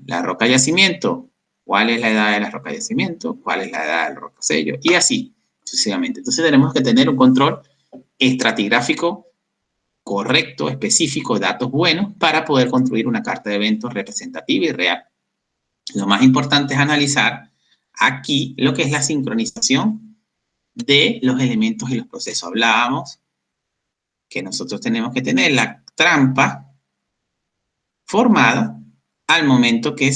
La roca yacimiento, ¿cuál es la edad de la roca yacimiento? ¿Cuál es la edad del roca sello? Y así sucesivamente. Entonces tenemos que tener un control estratigráfico correcto, específico, datos buenos para poder construir una carta de eventos representativa y real. Lo más importante es analizar aquí lo que es la sincronización de los elementos y los procesos. Hablábamos que nosotros tenemos que tener la trampa formada al momento que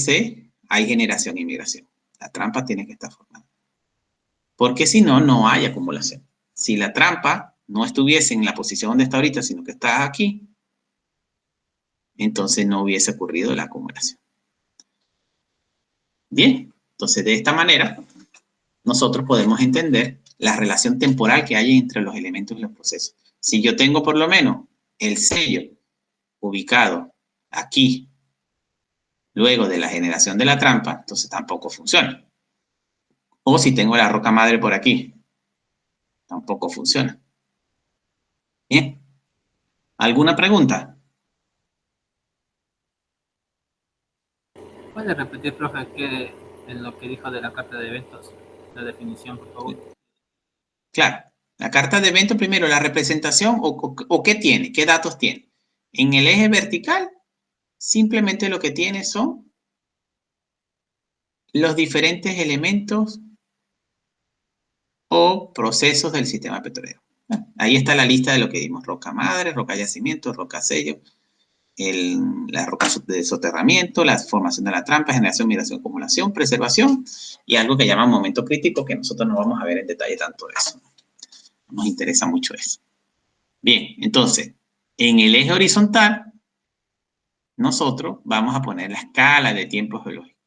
hay generación y migración. La trampa tiene que estar formada. Porque si no, no hay acumulación. Si la trampa no estuviese en la posición donde está ahorita, sino que está aquí, entonces no hubiese ocurrido la acumulación. Bien, entonces de esta manera nosotros podemos entender la relación temporal que hay entre los elementos y los procesos. Si yo tengo por lo menos el sello ubicado aquí, luego de la generación de la trampa, entonces tampoco funciona. O si tengo la roca madre por aquí, tampoco funciona. Bien. ¿Alguna pregunta? ¿Puede repetir, profe, qué es lo que dijo de la carta de eventos? La definición, por favor. Claro. La carta de evento, primero, la representación o qué tiene, qué datos tiene. En el eje vertical, simplemente lo que tiene son los diferentes elementos o procesos del sistema petrolero. Bueno, ahí está la lista de lo que vimos: roca madre, roca yacimiento, roca sello, la roca de soterramiento, la formación de la trampa, generación, migración, acumulación, preservación y algo que llaman momento crítico, que nosotros no vamos a ver en detalle tanto de eso. Nos interesa mucho eso. Bien, entonces, en el eje horizontal, nosotros vamos a poner la escala de tiempo geológico.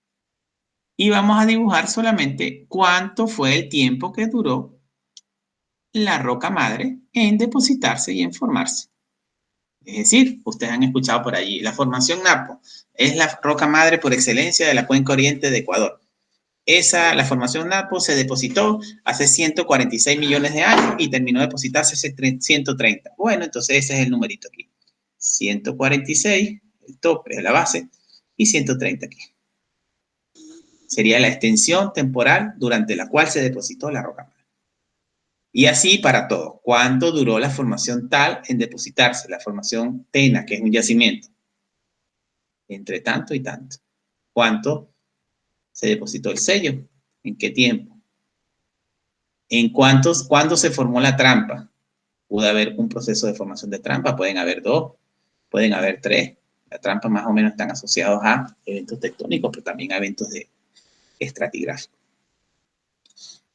Y vamos a dibujar solamente cuánto fue el tiempo que duró la roca madre en depositarse y en formarse. Es decir, ustedes han escuchado por allí, la formación Napo es la roca madre por excelencia de la cuenca oriente de Ecuador. La formación Napo se depositó hace 146 millones de años y terminó de depositarse hace 130. Bueno, entonces ese es el numerito aquí. 146, el tope de la base, y 130 aquí. Sería la extensión temporal durante la cual se depositó la roca madre. Y así para todo. ¿Cuánto duró la formación tal en depositarse? La formación Tena, que es un yacimiento. Entre tanto y tanto. ¿Cuánto se depositó el sello? ¿En qué tiempo? ¿Cuándo se formó la trampa? Pudo haber un proceso de formación de trampa. Pueden haber 2, pueden haber 3. Las trampas más o menos están asociadas a eventos tectónicos, pero también a eventos de estratigráficos.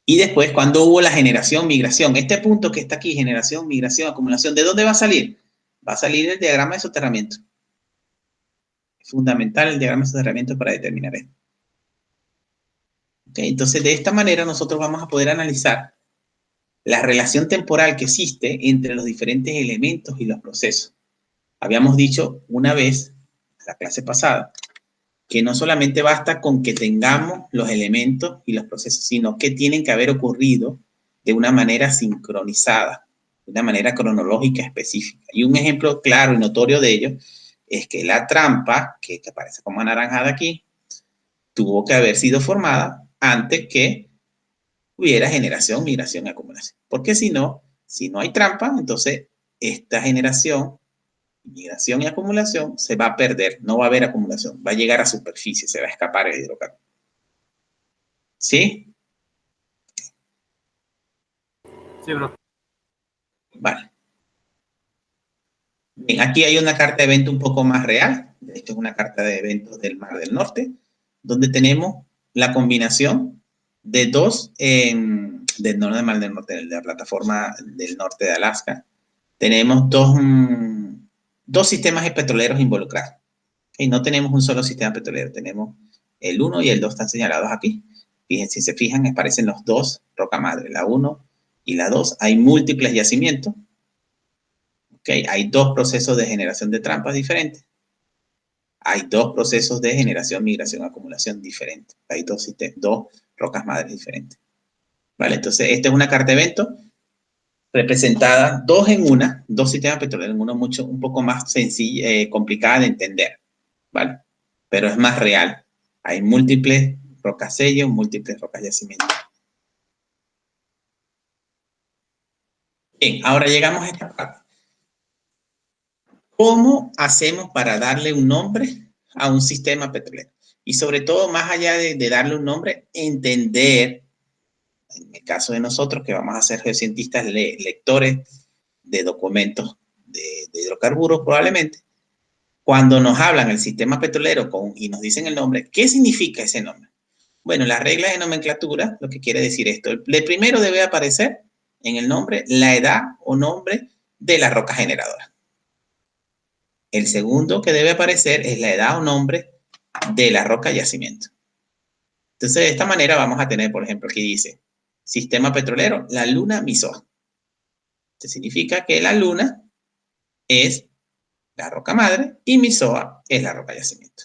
Y después, cuando hubo la generación, migración. Este punto que está aquí, generación, migración, acumulación, ¿de dónde va a salir? Va a salir el diagrama de soterramiento. Es fundamental el diagrama de soterramiento para determinar esto. ¿Okay? Entonces, de esta manera nosotros vamos a poder analizar la relación temporal que existe entre los diferentes elementos y los procesos. Habíamos dicho una vez, en la clase pasada, que no solamente basta con que tengamos los elementos y los procesos, sino que tienen que haber ocurrido de una manera sincronizada, de una manera cronológica específica. Y un ejemplo claro y notorio de ello es que la trampa, que aparece como anaranjada aquí, tuvo que haber sido formada antes que hubiera generación, migración y acumulación. Porque si no hay trampa, entonces esta generación, migración y acumulación se va a perder, no va a haber acumulación, va a llegar a superficie, se va a escapar el hidrocarburo. ¿Sí? Sí, bro. Vale. Bien, aquí hay una carta de evento un poco más real. Esto es una carta de eventos del Mar del Norte, donde tenemos la combinación de del Mar del Norte, de la plataforma del norte de Alaska. Tenemos dos sistemas petroleros involucrados. Y no tenemos un solo sistema petrolero, tenemos el 1 y el 2 están señalados aquí. Fíjense, si se fijan, aparecen los dos roca madre, la 1 y la 2. Hay múltiples yacimientos. Okay. Hay 2 procesos de generación de trampas diferentes. Hay 2 procesos de generación, migración, acumulación diferentes. Hay 2 rocas madres diferentes. ¿Vale? Entonces, esta es una carta de evento representada 2 en 1, 2 sistemas petroleros en uno, un poco más sencilla, complicada de entender. ¿Vale? Pero es más real. Hay múltiples rocas sello, múltiples rocas yacimiento. Bien, ahora llegamos a esta parte. ¿Cómo hacemos para darle un nombre a un sistema petrolero? Y sobre todo, más allá de darle un nombre, entender, en el caso de nosotros, que vamos a ser geocientistas lectores de documentos de hidrocarburos probablemente, cuando nos hablan el sistema petrolero y nos dicen el nombre, ¿qué significa ese nombre? Bueno, las reglas de nomenclatura, lo que quiere decir esto, el primero debe aparecer en el nombre la edad o nombre de la roca generadora. El segundo que debe aparecer es la edad o nombre de la roca yacimiento. Entonces, de esta manera vamos a tener, por ejemplo, aquí dice, sistema petrolero, la luna Misoa. Esto significa que la luna es la roca madre y Misoa es la roca yacimiento.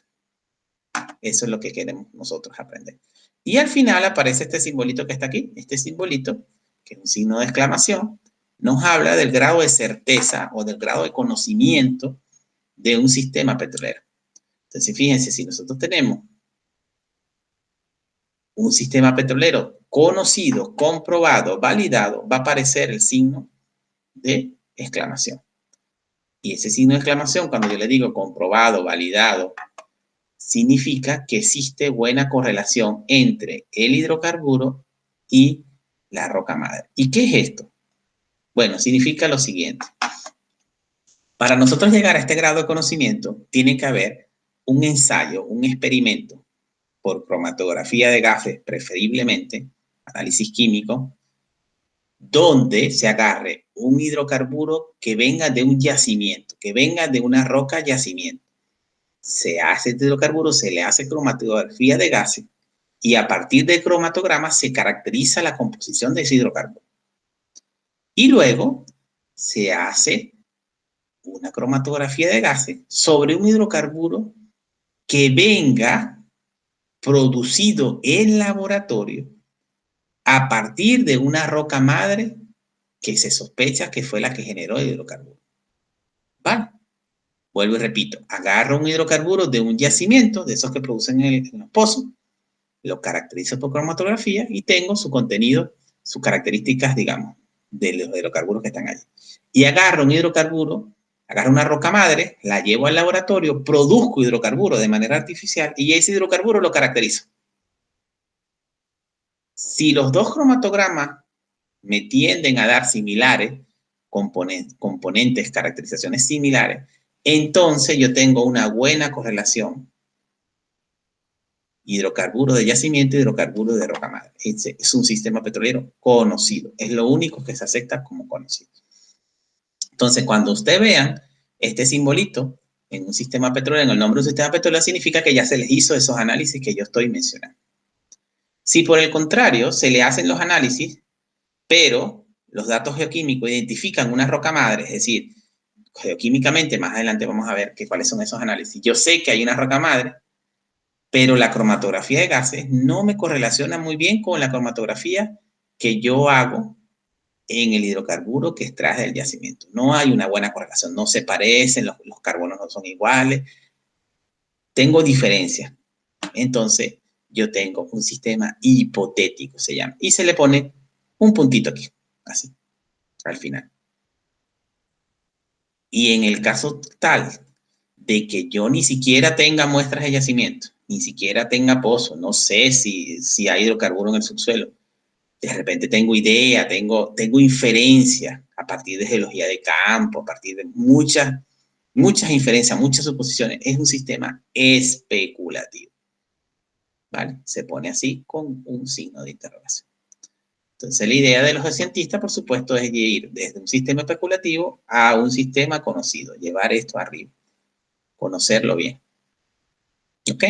Eso es lo que queremos nosotros aprender. Y al final aparece este simbolito que está aquí, este simbolito, que es un signo de exclamación, nos habla del grado de certeza o del grado de conocimiento de un sistema petrolero. Entonces, fíjense, si nosotros tenemos un sistema petrolero conocido, comprobado, validado, va a aparecer el signo de exclamación. Y ese signo de exclamación, cuando yo le digo comprobado, validado, significa que existe buena correlación entre el hidrocarburo y la roca madre. ¿Y qué es esto? Bueno, significa lo siguiente. Para nosotros llegar a este grado de conocimiento, tiene que haber un ensayo, un experimento por cromatografía de gases, preferiblemente, análisis químico, donde se agarre un hidrocarburo que venga de un yacimiento, que venga de una roca yacimiento. Se hace este hidrocarburo, se le hace cromatografía de gases y a partir del cromatograma se caracteriza la composición de ese hidrocarburo. Y luego se hace una cromatografía de gases sobre un hidrocarburo que venga producido en laboratorio a partir de una roca madre que se sospecha que fue la que generó el hidrocarburo. ¿Vale? Vuelvo y repito, agarro un hidrocarburo de un yacimiento, de esos que producen en los pozos, lo caracterizo por cromatografía y tengo su contenido, sus características, digamos, de los hidrocarburos que están allí. Y agarro un hidrocarburo, agarro una roca madre, la llevo al laboratorio, produzco hidrocarburo de manera artificial y ese hidrocarburo lo caracterizo. Si los dos cromatogramas me tienden a dar similares, componentes, caracterizaciones similares, entonces yo tengo una buena correlación. Hidrocarburo de yacimiento, hidrocarburo de roca madre. Es un sistema petrolero conocido. Es lo único que se acepta como conocido. Entonces, cuando ustedes vean este simbolito en un sistema petrolero, en el nombre de un sistema petrolero, significa que ya se les hizo esos análisis que yo estoy mencionando. Si por el contrario se le hacen los análisis, pero los datos geoquímicos identifican una roca madre, es decir, geoquímicamente, más adelante vamos a ver cuáles son esos análisis. Yo sé que hay una roca madre, pero la cromatografía de gases no me correlaciona muy bien con la cromatografía que yo hago en el hidrocarburo que extrae del yacimiento. No hay una buena correlación, no se parecen, los carbonos no son iguales, tengo diferencias. Entonces, yo tengo un sistema hipotético, se llama, y se le pone un puntito aquí, así, al final. Y en el caso tal de que yo ni siquiera tenga muestras de yacimiento, ni siquiera tenga pozo, no sé si hay hidrocarburo en el subsuelo, de repente tengo idea, tengo inferencia a partir de geología de campo, a partir de muchas inferencias, muchas suposiciones. Es un sistema especulativo, ¿vale? Se pone así con un signo de interrogación. Entonces, la idea de los cientistas, por supuesto, es ir desde un sistema especulativo a un sistema conocido, llevar esto arriba, conocerlo bien. ¿Ok?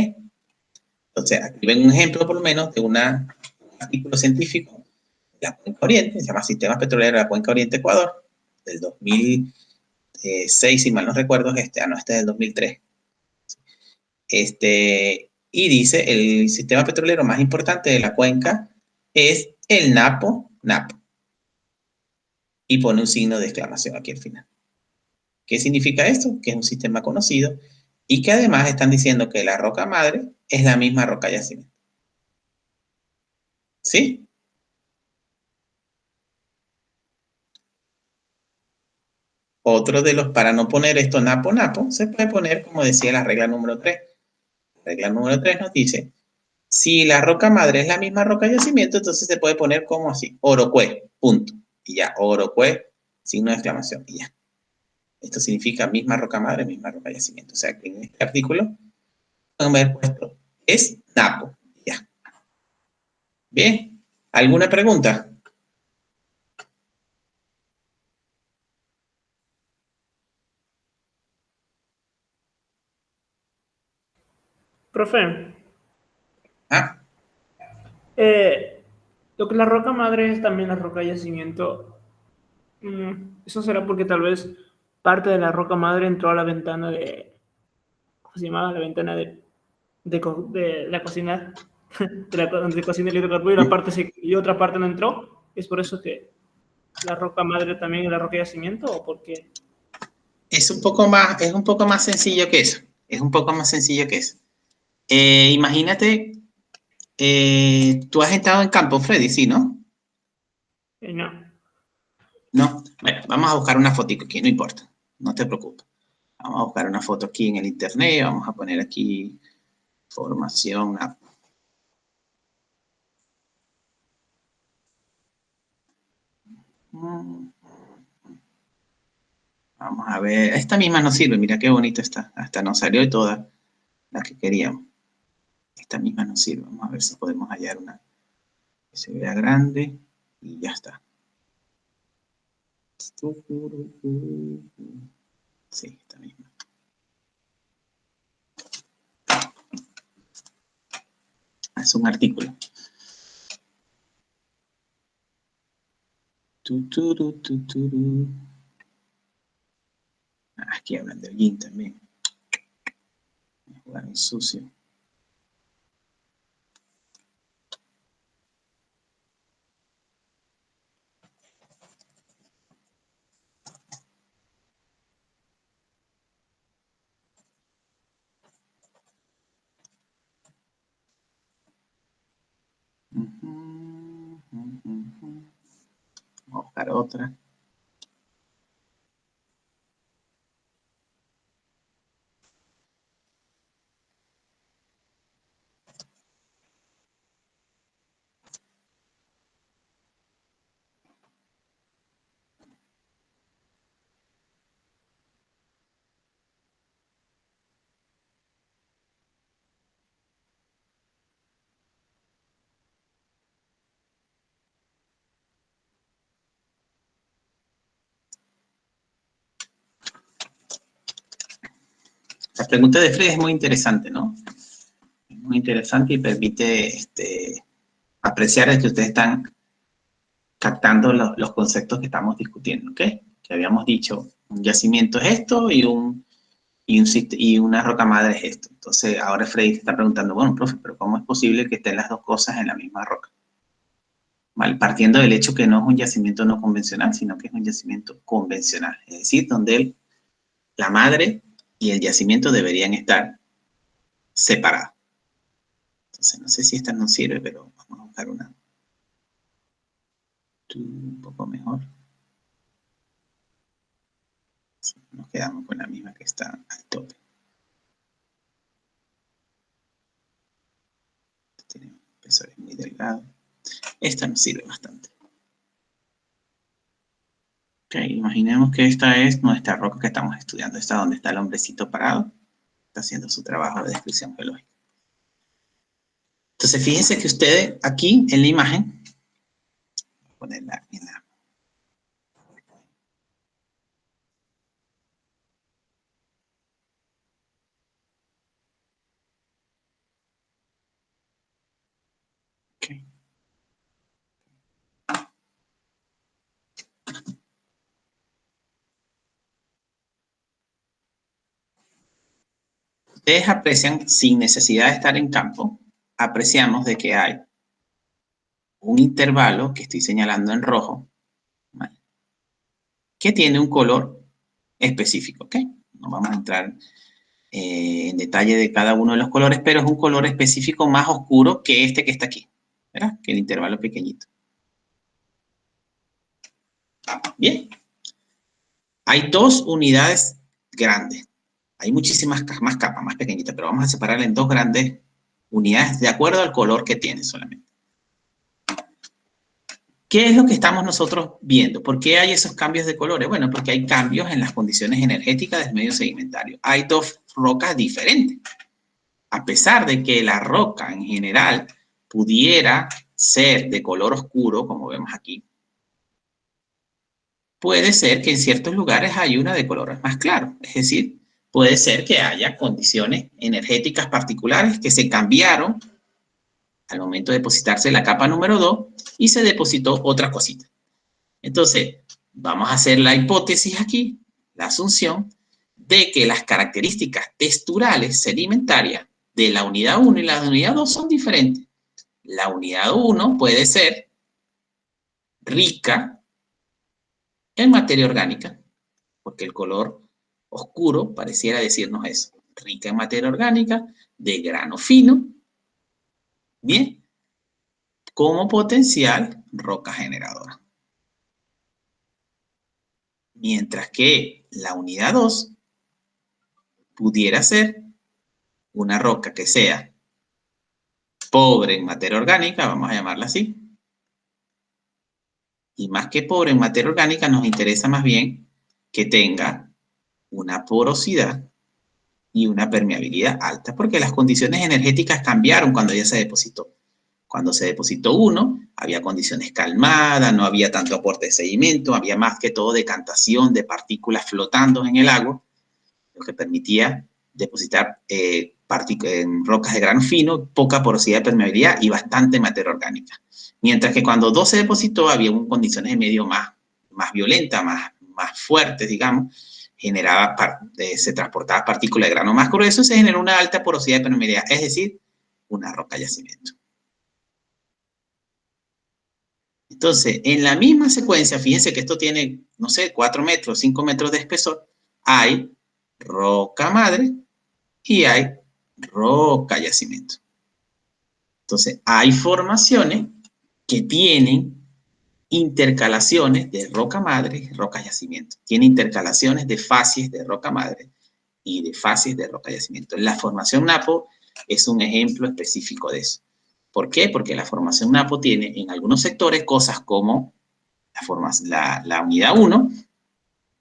Entonces, aquí ven un ejemplo, por lo menos, de un artículo científico de la Cuenca Oriente, se llama Sistemas Petroleros de la Cuenca Oriente Ecuador, del 2006, si mal no recuerdo, este es del 2003. Y dice, el sistema petrolero más importante de la cuenca es el Napo. Y pone un signo de exclamación aquí al final. ¿Qué significa esto? Que es un sistema conocido y que además están diciendo que la roca madre es la misma roca yacimiento. ¿Sí? Otro de los, para no poner esto napo, se puede poner, como decía la regla número 3. La regla número 3 nos dice, si la roca madre es la misma roca yacimiento, entonces se puede poner como así, Orocue, punto. Y ya, Orocue, signo de exclamación, y ya. Esto significa misma roca madre, misma roca yacimiento. O sea, que en este artículo pueden haber puesto, es Napo, ya. Bien, ¿alguna pregunta? Profe, Ah, lo que la roca madre es también la roca yacimiento, eso será porque tal vez parte de la roca madre entró a la ventana de, ¿cómo se llamaba? La ventana de la cocina, donde cocina el hidrocarburo y, y otra parte no entró. ¿Es por eso que la roca madre también es la roca yacimiento o por qué? es un poco más sencillo que eso. Es un poco más sencillo que eso. Imagínate, tú has estado en campo, Freddy, ¿sí, no? No. No. Bueno, vamos a buscar una fotico aquí, no importa. No te preocupes. Vamos a buscar una foto aquí en el internet. Vamos a poner aquí formación. Vamos a ver. Esta misma nos sirve. Mira qué bonita está. Hasta nos salió toda la que queríamos. Esta misma nos sirve. Vamos a ver si podemos hallar una que se vea grande. Y ya está. Sí, esta misma. Es un artículo. Aquí hablan de hollín también. Jugaron sucio. Vamos a buscar otra. La pregunta de Fred es muy interesante, ¿no? Es muy interesante y permite apreciar que ustedes están captando los conceptos que estamos discutiendo, ¿ok? Que habíamos dicho, un yacimiento es esto y una roca madre es esto. Entonces, ahora Freddy te está preguntando, bueno, profe, pero ¿cómo es posible que estén las dos cosas en la misma roca? ¿Vale? Partiendo del hecho que no es un yacimiento no convencional, sino que es un yacimiento convencional. Es decir, donde la madre y el yacimiento deberían estar separados. Entonces, no sé si esta nos sirve, pero vamos a buscar una un poco mejor. Sí, nos quedamos con la misma que está al tope. Tiene espesores muy delgados. Esta nos sirve bastante. Ok, imaginemos que esta es nuestra roca que estamos estudiando. Esta donde está el hombrecito parado. Está haciendo su trabajo de descripción geológica. Entonces, fíjense que ustedes aquí en la imagen, voy a ponerla en la... Okay. Ustedes aprecian, sin necesidad de estar en campo, apreciamos de que hay un intervalo que estoy señalando en rojo, ¿vale? Que tiene un color específico, ¿ok? No vamos a entrar en detalle de cada uno de los colores, pero es un color específico más oscuro que este que está aquí, ¿verdad? Que el intervalo pequeñito. Bien. Hay dos unidades grandes. Hay muchísimas más capas, más pequeñitas, pero vamos a separarla en dos grandes unidades de acuerdo al color que tiene solamente. ¿Qué es lo que estamos nosotros viendo? ¿Por qué hay esos cambios de colores? Bueno, porque hay cambios en las condiciones energéticas del medio sedimentario. Hay dos rocas diferentes. A pesar de que la roca en general pudiera ser de color oscuro, como vemos aquí, puede ser que en ciertos lugares hay una de color más claro. Es decir, puede ser que haya condiciones energéticas particulares que se cambiaron al momento de depositarse la capa número 2 y se depositó otra cosita. Entonces, vamos a hacer la hipótesis aquí, la asunción, de que las características texturales sedimentarias de la unidad 1 y la unidad 2 son diferentes. La unidad 1 puede ser rica en materia orgánica, porque el color oscuro pareciera decirnos eso. Rica en materia orgánica, de grano fino, bien, como potencial roca generadora. Mientras que la unidad 2 pudiera ser una roca que sea pobre en materia orgánica, vamos a llamarla así, Y más que pobre en materia orgánica, nos interesa más bien que tenga una porosidad y una permeabilidad alta, porque las condiciones energéticas cambiaron cuando ya se depositó. Cuando se depositó uno, había condiciones calmadas, no había tanto aporte de sedimento, había más que todo decantación de partículas flotando en el agua, lo que permitía depositar en rocas de grano fino, poca porosidad de permeabilidad y bastante materia orgánica. Mientras que cuando 2 se depositó, había condiciones de medio más violentas, más fuertes, digamos, se transportaba partículas de grano más grueso y se generó una alta porosidad de permeabilidad, es decir, una roca yacimiento. Entonces, en la misma secuencia, fíjense que esto tiene, no sé, 4 metros, 5 metros de espesor, hay roca madre y hay roca yacimiento. Entonces, hay formaciones que tienen intercalaciones de roca madre y roca yacimiento. Tiene intercalaciones de facies de roca madre y de facies de roca yacimiento. La formación Napo es un ejemplo específico de eso. ¿Por qué? Porque la formación Napo tiene en algunos sectores cosas como la unidad 1,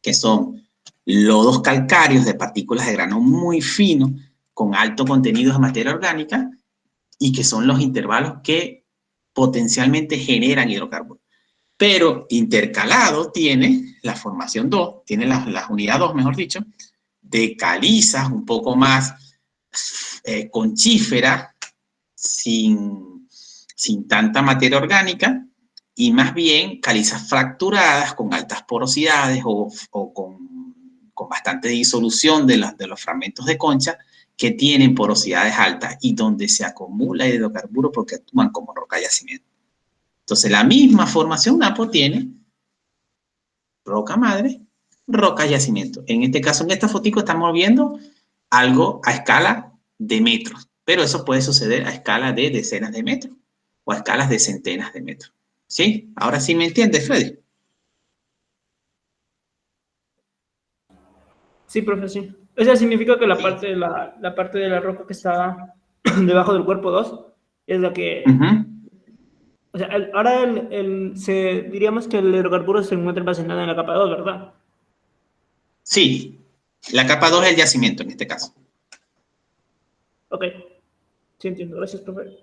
que son lodos calcáreos de partículas de grano muy fino, con alto contenido de materia orgánica, y que son los intervalos que potencialmente generan hidrocarburos. Pero intercalado tiene la formación 2, tiene la unidad 2, mejor dicho, de calizas un poco más conchífera, sin tanta materia orgánica, y más bien calizas fracturadas con altas porosidades o con bastante disolución de los fragmentos de concha que tienen porosidades altas y donde se acumula hidrocarburo porque actúan como roca yacimiento. Entonces, la misma formación Napo tiene roca madre, roca yacimiento. En este caso, en esta fotico estamos viendo algo a escala de metros, pero eso puede suceder a escala de decenas de metros o a escalas de centenas de metros. ¿Sí? Ahora sí me entiendes, Freddy. Sí, profe, sí. Eso significa que la Sí. parte de la roca que está debajo del cuerpo 2 es la que... O sea, ahora diríamos que el hidrocarburo se encuentra almacenado en la capa 2, ¿verdad? Sí. La capa 2 es el yacimiento en este caso. Ok. Sí, entiendo. Gracias, profe.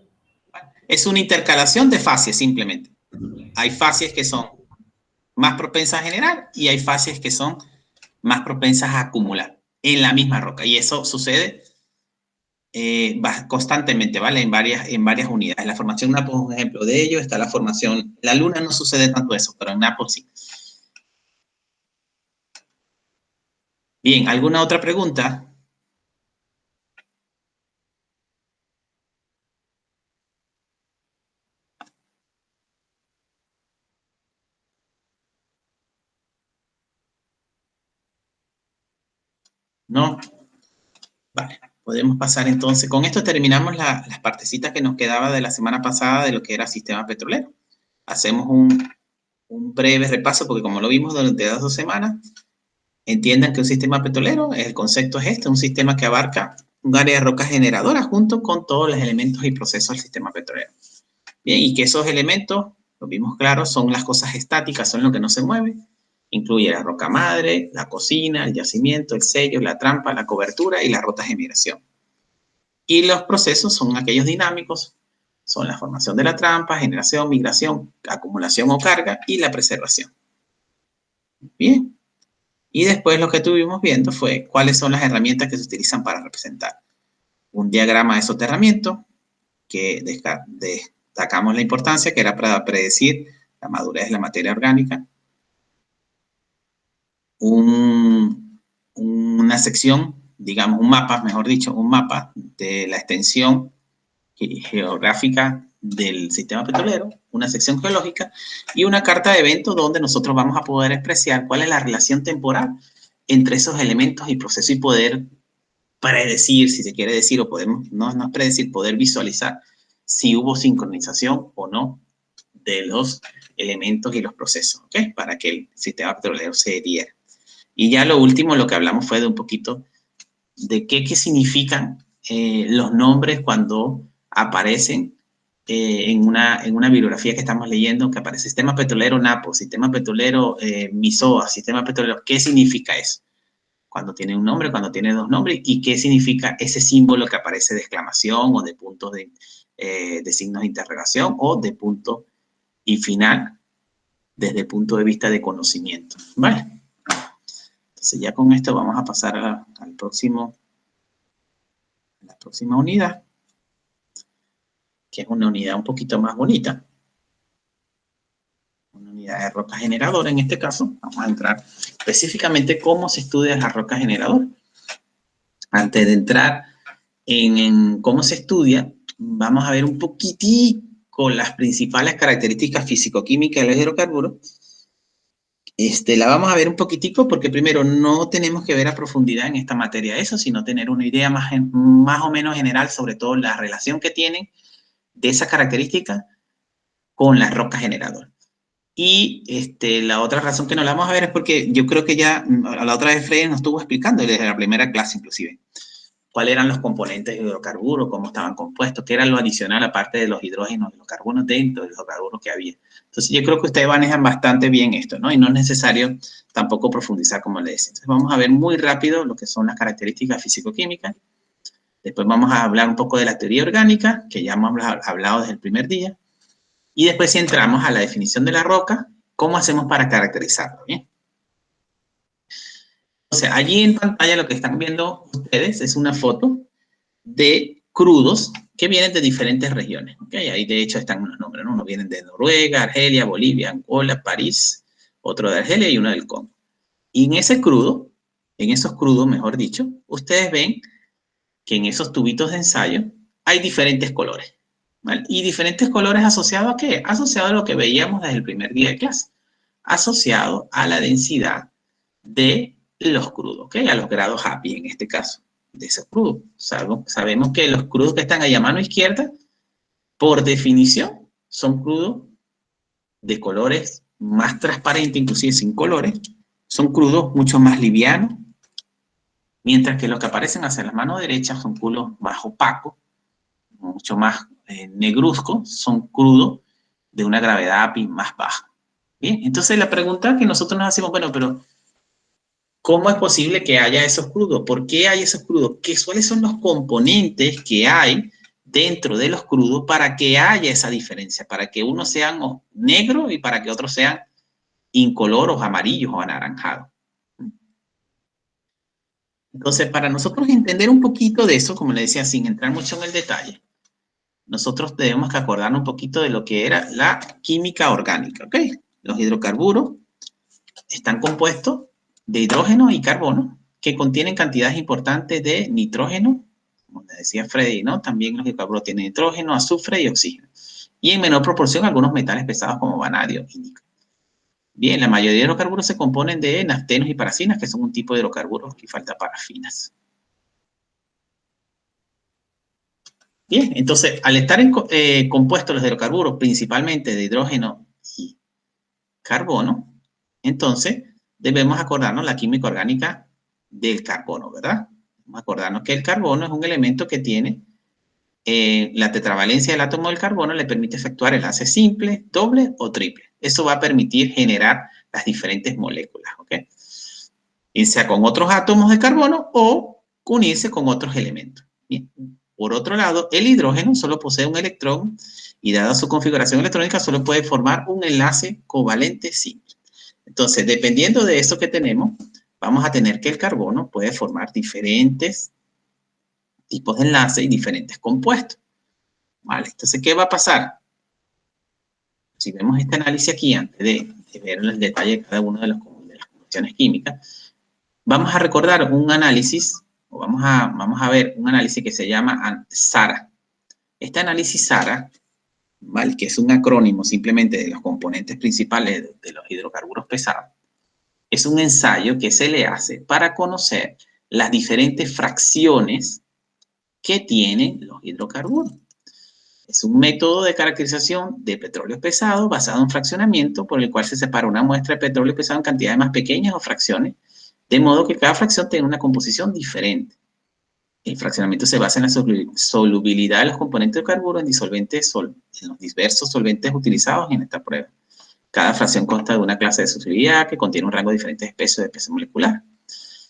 Es una intercalación de facies simplemente. Hay facies que son más propensas a generar y hay facies que son más propensas a acumular en la misma roca. Y eso sucede constantemente, ¿vale? En varias unidades. La formación Napo es un ejemplo de ello. Está la formación... La Luna no sucede tanto eso, pero en Napo sí. Bien, ¿alguna otra pregunta? ¿No? Vale, podemos pasar entonces. Con esto terminamos las partecitas que nos quedaba de la semana pasada de lo que era sistema petrolero. Hacemos un breve repaso porque como lo vimos durante las 2 semanas, entiendan que un sistema petrolero, el concepto es este, un sistema que abarca un área de rocas generadoras junto con todos los elementos y procesos del sistema petrolero. Bien, y que esos elementos, lo vimos claro, son las cosas estáticas, son lo que no se mueve. Incluye la roca madre, la cocina, el yacimiento, el sello, la trampa, la cobertura y las rutas de migración. Y los procesos son aquellos dinámicos, son la formación de la trampa, generación, migración, acumulación o carga y la preservación. Bien. Y después lo que estuvimos viendo fue cuáles son las herramientas que se utilizan para representar. Un diagrama de soterramiento, que destacamos la importancia, que era para predecir la madurez de la materia orgánica. Una sección, digamos un mapa, mejor dicho, un mapa de la extensión geográfica del sistema petrolero, una sección geológica y una carta de eventos donde nosotros vamos a poder apreciar cuál es la relación temporal entre esos elementos y procesos y poder predecir, si se quiere decir, o podemos, no es predecir, poder visualizar si hubo sincronización o no de los elementos y los procesos, ¿ok? Para que el sistema petrolero se diera. Y ya lo último, lo que hablamos fue de un poquito de qué significan los nombres cuando aparecen en una bibliografía que estamos leyendo que aparece sistema petrolero Napo, sistema petrolero Misoa, sistema petrolero. ¿Qué significa eso? Cuando tiene un nombre, cuando tiene dos nombres, y qué significa ese símbolo que aparece de exclamación o de puntos de signos de interrogación o de punto y final desde el punto de vista de conocimiento. ¿Vale? Entonces ya con esto vamos a pasar a la próxima unidad, que es una unidad un poquito más bonita. Una unidad de roca generadora en este caso. Vamos a entrar específicamente cómo se estudia la roca generadora. Antes de entrar en cómo se estudia, vamos a ver un poquitico las principales características físico-químicas de los hidrocarburos. La vamos a ver un poquitico porque primero no tenemos que ver a profundidad en esta materia eso, sino tener una idea más o menos general sobre todo la relación que tienen de esas características con las rocas generadoras. Y la otra razón que no la vamos a ver es porque yo creo que ya la otra vez Freddy nos estuvo explicando desde la primera clase inclusive cuáles eran los componentes de hidrocarburos, cómo estaban compuestos, qué era lo adicional aparte de los hidrógenos y los carbonos dentro de los hidrocarburos que había. Entonces yo creo que ustedes manejan bastante bien esto, ¿no? Y no es necesario tampoco profundizar como les decía. Entonces vamos a ver muy rápido lo que son las características físico-químicas. Después vamos a hablar un poco de la teoría orgánica, que ya hemos hablado desde el primer día. Y después si entramos a la definición de la roca, ¿cómo hacemos para caracterizarlo? ¿Bien? O sea, allí en pantalla lo que están viendo ustedes es una foto de crudos que vienen de diferentes regiones. ¿Okay? Ahí de hecho están unos nombres, ¿no? Unos vienen de Noruega, Argelia, Bolivia, Angola, París, otro de Argelia y uno del Congo. Y en esos crudos, mejor dicho, ustedes ven que en esos tubitos de ensayo hay diferentes colores. ¿Vale? Y diferentes colores asociados ¿a qué? Asociados a lo que veíamos desde el primer día de clase. Asociado a la densidad de los crudos, ¿ok? A los grados Happy en este caso, de esos crudos. Sabemos que los crudos que están ahí a mano izquierda, por definición, son crudos de colores más transparentes, inclusive sin colores. Son crudos mucho más livianos, mientras que los que aparecen hacia la mano derecha son crudos más opacos, mucho más negruzcos, son crudos de una gravedad API más baja. Bien, entonces la pregunta que nosotros nos hacemos, bueno, pero ¿cómo es posible que haya esos crudos? ¿Por qué hay esos crudos? ¿Cuáles son los componentes que hay dentro de los crudos para que haya esa diferencia? Para que unos sean negros y para que otros sean incoloros, amarillos o anaranjados. Entonces, para nosotros entender un poquito de eso, como le decía, sin entrar mucho en el detalle, nosotros tenemos que acordarnos un poquito de lo que era la química orgánica, ¿ok? Los hidrocarburos están compuestos de hidrógeno y carbono que contienen cantidades importantes de nitrógeno, como le decía Freddy, ¿no? También los hidrocarburos tienen nitrógeno, azufre y oxígeno. Y en menor proporción algunos metales pesados como vanadio y níquel. Bien, la mayoría de hidrocarburos se componen de naftenos y parafinas, que son un tipo de hidrocarburos, aquí falta parafinas. Bien, entonces, al estar compuestos los hidrocarburos principalmente de hidrógeno y carbono, entonces debemos acordarnos la química orgánica del carbono, ¿verdad? Vamos a acordarnos que el carbono es un elemento que tiene la tetravalencia del átomo del carbono, le permite efectuar enlaces simples, doble o triple. Eso va a permitir generar las diferentes moléculas, ¿ok? Sea con otros átomos de carbono o unirse con otros elementos. Bien. Por otro lado, el hidrógeno solo posee un electrón y dada su configuración electrónica solo puede formar un enlace covalente simple. Entonces, dependiendo de eso que tenemos, vamos a tener que el carbono puede formar diferentes tipos de enlaces y diferentes compuestos. ¿Vale? Entonces, ¿qué va a pasar? Si vemos este análisis aquí, antes de ver el detalle de cada una de las condiciones químicas, vamos a recordar un análisis, o vamos a ver un análisis que se llama SARA. Este análisis SARA, ¿vale? Que es un acrónimo simplemente de los componentes principales de los hidrocarburos pesados, es un ensayo que se le hace para conocer las diferentes fracciones que tienen los hidrocarburos. Es un método de caracterización de petróleo pesado basado en fraccionamiento por el cual se separa una muestra de petróleo pesado en cantidades más pequeñas o fracciones, de modo que cada fracción tiene una composición diferente. El fraccionamiento se basa en la solubilidad de los componentes de carburo en disolventes en los diversos solventes utilizados en esta prueba. Cada fracción consta de una clase de solubilidad que contiene un rango de diferentes especies de peso molecular.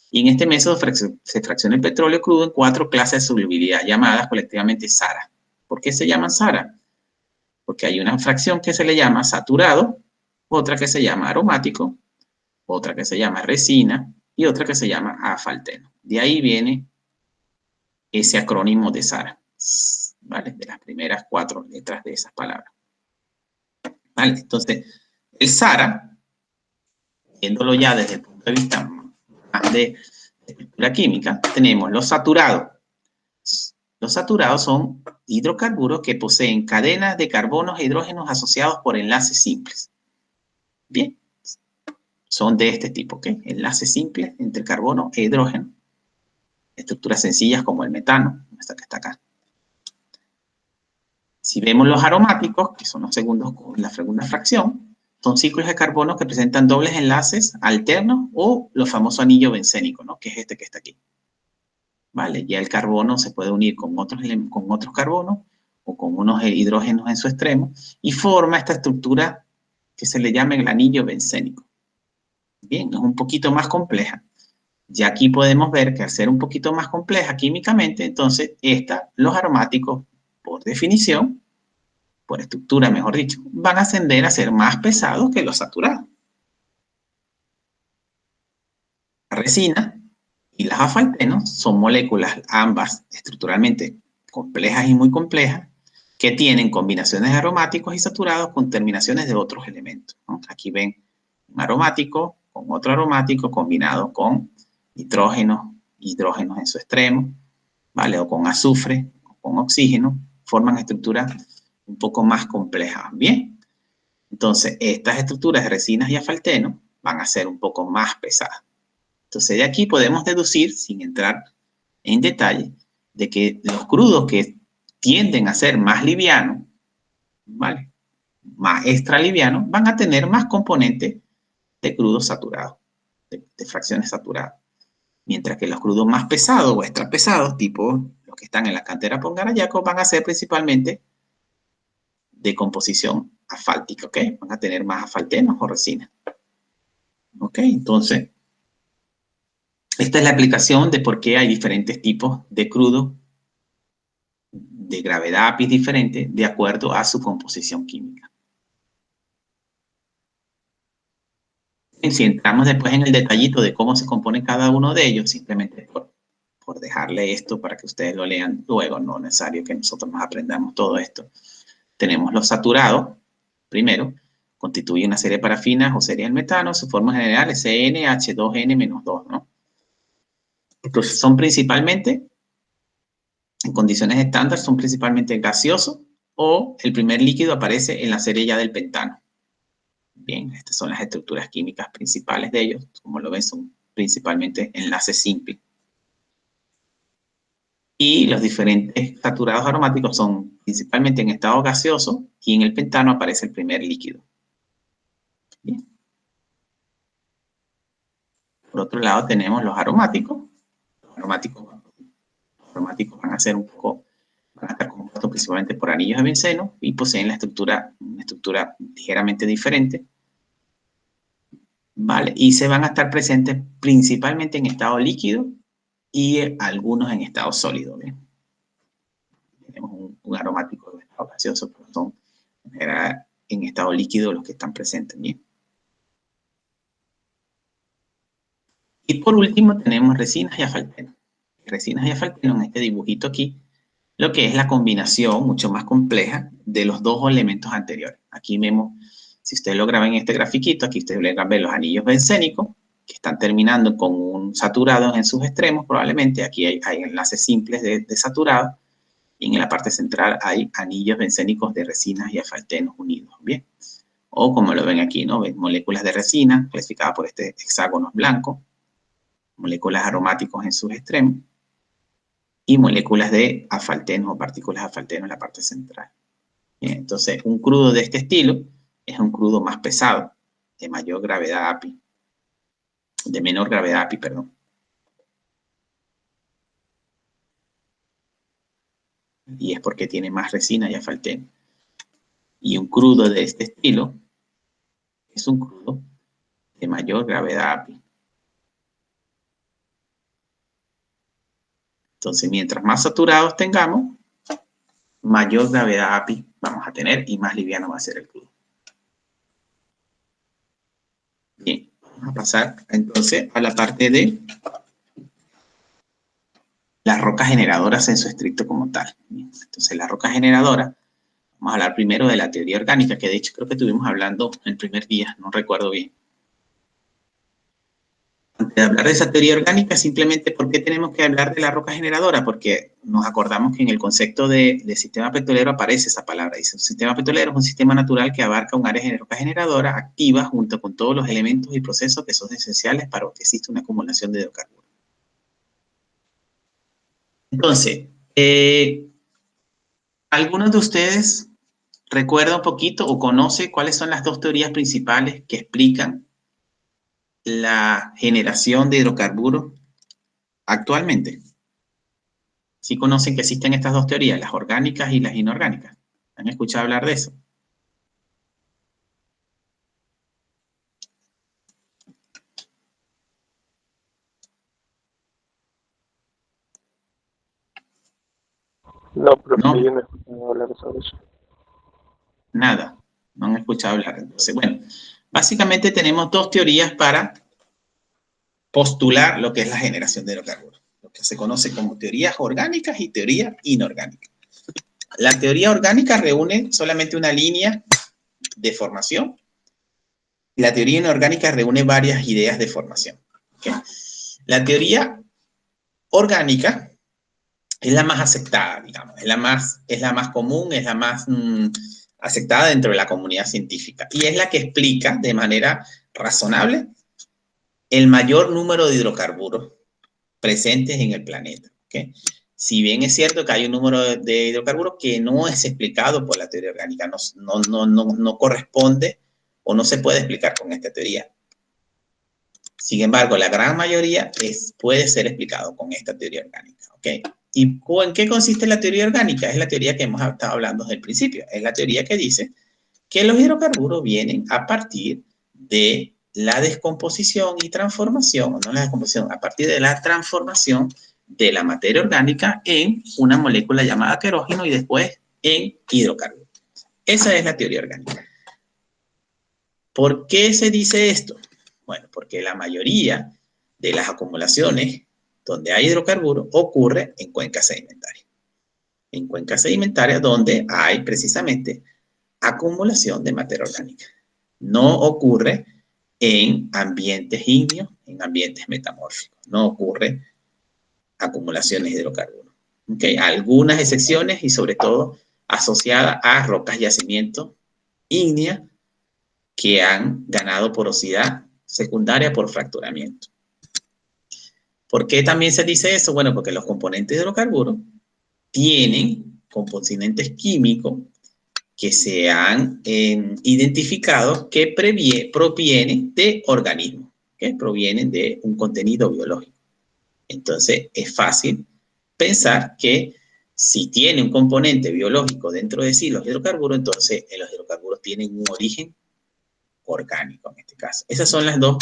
Y en este método se fracciona el petróleo crudo en 4 clases de solubilidad llamadas colectivamente SARA. ¿Por qué se llaman SARA? Porque hay una fracción que se le llama saturado, otra que se llama aromático, otra que se llama resina y otra que se llama asfalteno. De ahí viene ese acrónimo de SARA, ¿vale? De las primeras 4 letras de esas palabras. ¿Vale? Entonces, el SARA, viéndolo ya desde el punto de vista más de estructura química, tenemos los saturados. Los saturados son hidrocarburos que poseen cadenas de carbonos e hidrógenos asociados por enlaces simples. Bien, son de este tipo, ¿ok? Enlaces simples entre carbono e hidrógeno. Estructuras sencillas como el metano, esta que está acá. Si vemos los aromáticos, que son los segundos con la segunda fracción, son ciclos de carbono que presentan dobles enlaces alternos o los famosos anillos bencénicos, ¿no? Que es este que está aquí. ¿Vale? Ya el carbono se puede unir con otros carbonos o con unos hidrógenos en su extremo y forma esta estructura que se le llama el anillo bencénico. Bien, es un poquito más compleja. Ya aquí podemos ver que al ser un poquito más compleja químicamente, entonces los aromáticos, por definición, por estructura mejor dicho, van a ascender a ser más pesados que los saturados. La resina y las asfaltenos son moléculas ambas estructuralmente complejas y muy complejas que tienen combinaciones de aromáticos y saturados con terminaciones de otros elementos, ¿no? Aquí ven un aromático con otro aromático combinado con hidrógenos en su extremo, ¿vale? O con azufre, o con oxígeno, forman estructuras un poco más complejas. Bien, entonces estas estructuras de resinas y asfaltenos van a ser un poco más pesadas. Entonces de aquí podemos deducir, sin entrar en detalle, de que los crudos que tienden a ser más livianos, ¿vale? Más extra livianos, van a tener más componentes de crudos saturados, de fracciones saturadas. Mientras que los crudos más pesados o extra pesados, tipo los que están en la cantera Pongarayaco, van a ser principalmente de composición asfáltica, ¿ok? Van a tener más asfaltenos o resina. ¿Ok? Entonces, esta es la explicación de por qué hay diferentes tipos de crudo de gravedad API diferente de acuerdo a su composición química. Si entramos después en el detallito de cómo se compone cada uno de ellos, simplemente por dejarle esto para que ustedes lo lean luego, no es necesario que nosotros nos aprendamos todo esto. Tenemos los saturados, primero, constituye una serie de parafinas o serie del metano, su forma general es CnH2n-2, ¿no? Entonces son principalmente, en condiciones estándar, son principalmente gaseosos o el primer líquido aparece en la serie ya del pentano. Bien, estas son las estructuras químicas principales de ellos. Como lo ven, son principalmente enlaces simples. Y los diferentes saturados aromáticos son principalmente en estado gaseoso y en el pentano aparece el primer líquido. Bien. Por otro lado tenemos los aromáticos. Los aromáticos van a estar compuestos principalmente por anillos de benceno y poseen una estructura ligeramente diferente. ¿Vale? Y se van a estar presentes principalmente en estado líquido y algunos en estado sólido. ¿Bien? Tenemos un aromático de estado gaseoso, pero son en estado líquido los que están presentes. ¿Bien? Y por último tenemos resinas y asfaltenos. Resinas y asfaltenos en este dibujito aquí, lo que es la combinación mucho más compleja de los dos elementos anteriores. Aquí vemos, si ustedes lo graban en este grafiquito, aquí ustedes logran ver los anillos bencénicos, que están terminando con un saturado en sus extremos probablemente. Aquí hay enlaces simples de saturado. Y en la parte central hay anillos bencénicos de resinas y asfaltenos unidos. Bien. O como lo ven aquí, ¿no? Ven moléculas de resina clasificadas por este hexágono blanco. Moléculas aromáticos en sus extremos. Y moléculas de asfaltenos o partículas de asfalteno en la parte central. Bien, entonces, un crudo de este estilo es un crudo más pesado, de mayor gravedad API. De menor gravedad API, perdón. y es porque tiene más resina, ya falté. Y un crudo de este estilo es un crudo de mayor gravedad API. Entonces, mientras más saturados tengamos, mayor gravedad API vamos a tener y más liviano va a ser el crudo. Bien, vamos a pasar entonces a la parte de las rocas generadoras en su estricto como tal. Bien, entonces, las rocas generadoras, vamos a hablar primero de la teoría orgánica, que de hecho creo que estuvimos hablando el primer día, no recuerdo bien. Antes de hablar de esa teoría orgánica, simplemente, ¿por qué tenemos que hablar de la roca generadora? Porque nos acordamos que en el concepto de sistema petrolero aparece esa palabra. Dice, un sistema petrolero es un sistema natural que abarca un área de roca generadora activa junto con todos los elementos y procesos que son esenciales para que exista una acumulación de hidrocarburos. Entonces, ¿algunos de ustedes recuerda un poquito o conoce cuáles son las dos teorías principales que explican la generación de hidrocarburos actualmente? ¿Sí conocen que existen estas dos teorías, las orgánicas y las inorgánicas? ¿Han escuchado hablar de eso? No, profe, ¿No? yo no he escuchado hablar sobre eso. Nada, no han escuchado hablar. Entonces, bueno, básicamente tenemos dos teorías para postular lo que es la generación de hidrocarburos, lo que se conoce como teorías orgánicas y teorías inorgánicas. La teoría orgánica reúne solamente una línea de formación. La teoría inorgánica reúne varias ideas de formación. ¿Okay? La teoría orgánica es la más aceptada, digamos, es la más común, es la más aceptada dentro de la comunidad científica y es la que explica de manera razonable el mayor número de hidrocarburos presentes en el planeta. ¿Okay? Si bien es cierto que hay un número de hidrocarburos que no es explicado por la teoría orgánica, no corresponde o no se puede explicar con esta teoría. Sin embargo, la gran mayoría puede ser explicado con esta teoría orgánica. ¿Okay? ¿Y en qué consiste la teoría orgánica? Es la teoría que hemos estado hablando desde el principio. Es la teoría que dice que los hidrocarburos vienen a partir de la descomposición y transformación, no la descomposición, a partir de la transformación de la materia orgánica en una molécula llamada kerógeno y después en hidrocarburos. Esa es la teoría orgánica. ¿Por qué se dice esto? Bueno, porque la mayoría de las acumulaciones donde hay hidrocarburos ocurre en cuencas sedimentarias. En cuencas sedimentarias donde hay precisamente acumulación de materia orgánica. No ocurre en ambientes ígneos, en ambientes metamórficos. No ocurre acumulaciones de hidrocarburos. ¿Okay? Algunas excepciones y sobre todo asociadas a rocas yacimientos ígneas que han ganado porosidad secundaria por fracturamiento. ¿Por qué también se dice eso? Bueno, porque los componentes de hidrocarburos tienen componentes químicos que se han identificado que provienen de organismos, que provienen de un contenido biológico. Entonces, es fácil pensar que si tiene un componente biológico dentro de sí los hidrocarburos, entonces los hidrocarburos tienen un origen orgánico en este caso. Esas son las dos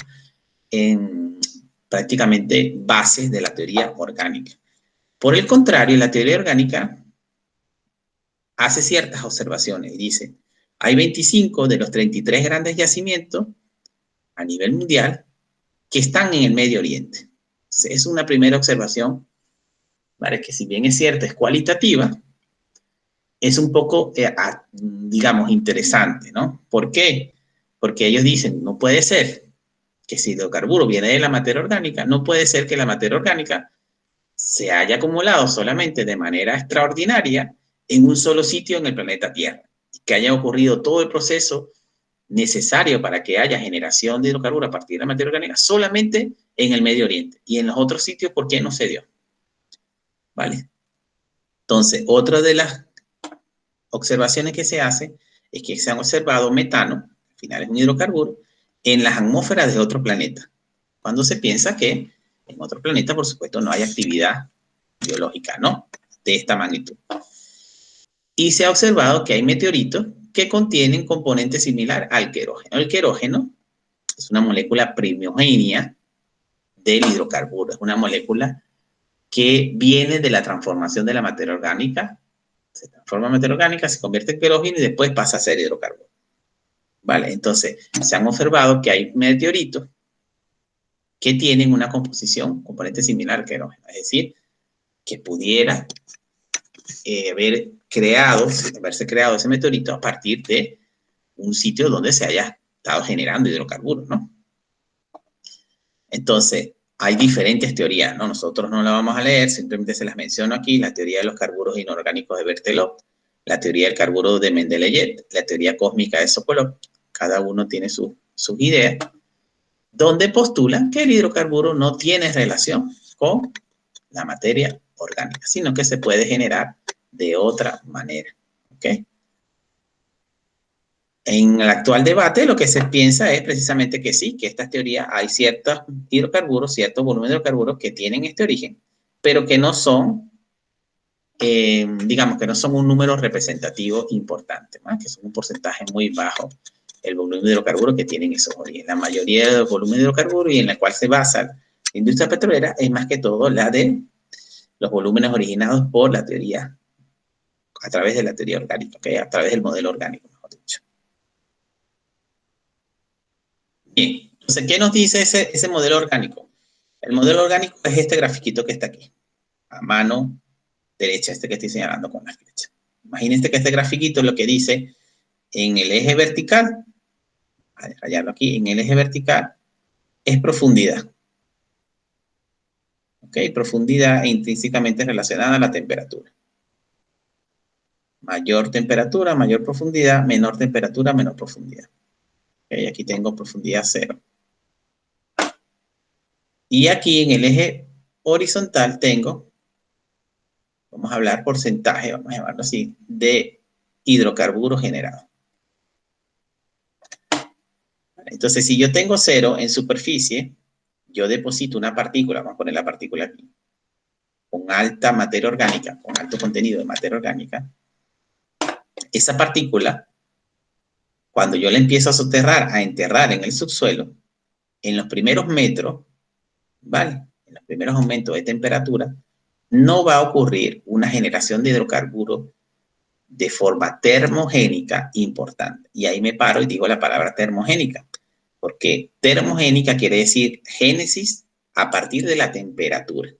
prácticamente bases de la teoría orgánica. Por el contrario, la teoría orgánica hace ciertas observaciones y dice, hay 25 de los 33 grandes yacimientos a nivel mundial que están en el Medio Oriente. Entonces, es una primera observación, ¿vale? Que si bien es cierta, es cualitativa, es un poco, digamos, interesante, ¿no? ¿Por qué? Porque ellos dicen, no puede ser que si el hidrocarburo viene de la materia orgánica, no puede ser que la materia orgánica se haya acumulado solamente de manera extraordinaria en un solo sitio en el planeta Tierra, y que haya ocurrido todo el proceso necesario para que haya generación de hidrocarburos a partir de la materia orgánica solamente en el Medio Oriente. Y en los otros sitios, ¿por qué no se dio? ¿Vale? Entonces, otra de las observaciones que se hace es que se han observado metano, al final es un hidrocarburo, en las atmósferas de otro planeta, cuando se piensa que en otro planeta, por supuesto, no hay actividad biológica, ¿no? De esta magnitud. Y se ha observado que hay meteoritos que contienen componentes similares al querógeno. El querógeno es una molécula primogénea del hidrocarburo. Es una molécula que viene de la transformación de la materia orgánica. Se transforma en materia orgánica, se convierte en querógeno y después pasa a ser hidrocarburo. ¿Vale? Entonces, se han observado que hay meteoritos que tienen una composición, componente similar al querógeno. Es decir, que pudiera haberse creado ese meteorito a partir de un sitio donde se haya estado generando hidrocarburos, ¿no? Entonces, hay diferentes teorías, ¿no? Nosotros no las vamos a leer, simplemente se las menciono aquí: la teoría de los carburos inorgánicos de Berthelot, la teoría del carburo de Mendeleev, la teoría cósmica de Sokolov. Cada uno tiene sus ideas, donde postulan que el hidrocarburo no tiene relación con la materia orgánica, sino que se puede generar de otra manera, ¿ok? En el actual debate lo que se piensa es precisamente que sí, que estas teorías hay ciertos hidrocarburos, ciertos volúmenes de hidrocarburos que tienen este origen, pero que no son, digamos, que no son un número representativo importante, ¿no? Que son un porcentaje muy bajo el volumen de hidrocarburos que tienen esos orígenes. La mayoría de los volúmenes de hidrocarburos y en la cual se basa la industria petrolera es más que todo la de los volúmenes originados por la teoría, a través de la teoría orgánica, ¿okay? A través del modelo orgánico, mejor dicho. Bien, entonces, ¿qué nos dice ese modelo orgánico? El modelo orgánico es este grafiquito que está aquí, a mano derecha, este que estoy señalando con la flecha. Imagínense que este grafiquito lo que dice en el eje vertical, a rayarlo aquí, en el eje vertical es profundidad. ¿Ok? Profundidad intrínsecamente relacionada a la temperatura. Mayor temperatura, mayor profundidad; menor temperatura, menor profundidad. ¿Ok? Aquí tengo profundidad 0. Y aquí en el eje horizontal tengo, vamos a hablar porcentaje, vamos a llamarlo así, de hidrocarburos generados. Entonces, si yo tengo 0 en superficie, yo deposito una partícula, vamos a poner la partícula aquí, con alta materia orgánica, con alto contenido de materia orgánica. Esa partícula, cuando yo la empiezo a soterrar, a enterrar en el subsuelo, en los primeros metros, ¿vale? En los primeros aumentos de temperatura, no va a ocurrir una generación de hidrocarburos de forma termogénica importante. Y ahí me paro y digo la palabra termogénica, porque termogénica quiere decir génesis a partir de la temperatura.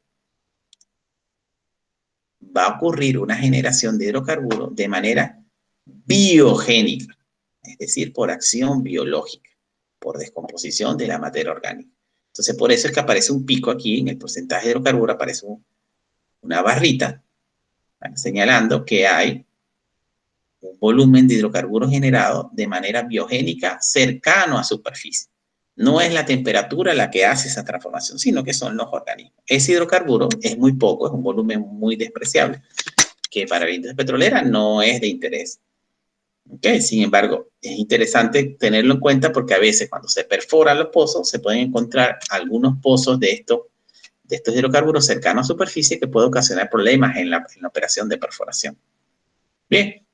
Va a ocurrir una generación de hidrocarburos de manera biogénica, es decir, por acción biológica, por descomposición de la materia orgánica. Entonces, por eso es que aparece un pico aquí en el porcentaje de hidrocarburos, aparece una barrita, ¿vale?, señalando que hay un volumen de hidrocarburos generado de manera biogénica cercano a superficie. No es la temperatura la que hace esa transformación, sino que son los organismos. Ese hidrocarburo es muy poco, es un volumen muy despreciable, que para la industria petrolera no es de interés. ¿Okay? Sin embargo, es interesante tenerlo en cuenta porque a veces cuando se perforan los pozos se pueden encontrar algunos pozos de estos hidrocarburos cercanos a superficie que puede ocasionar problemas en la operación de perforación. Bien,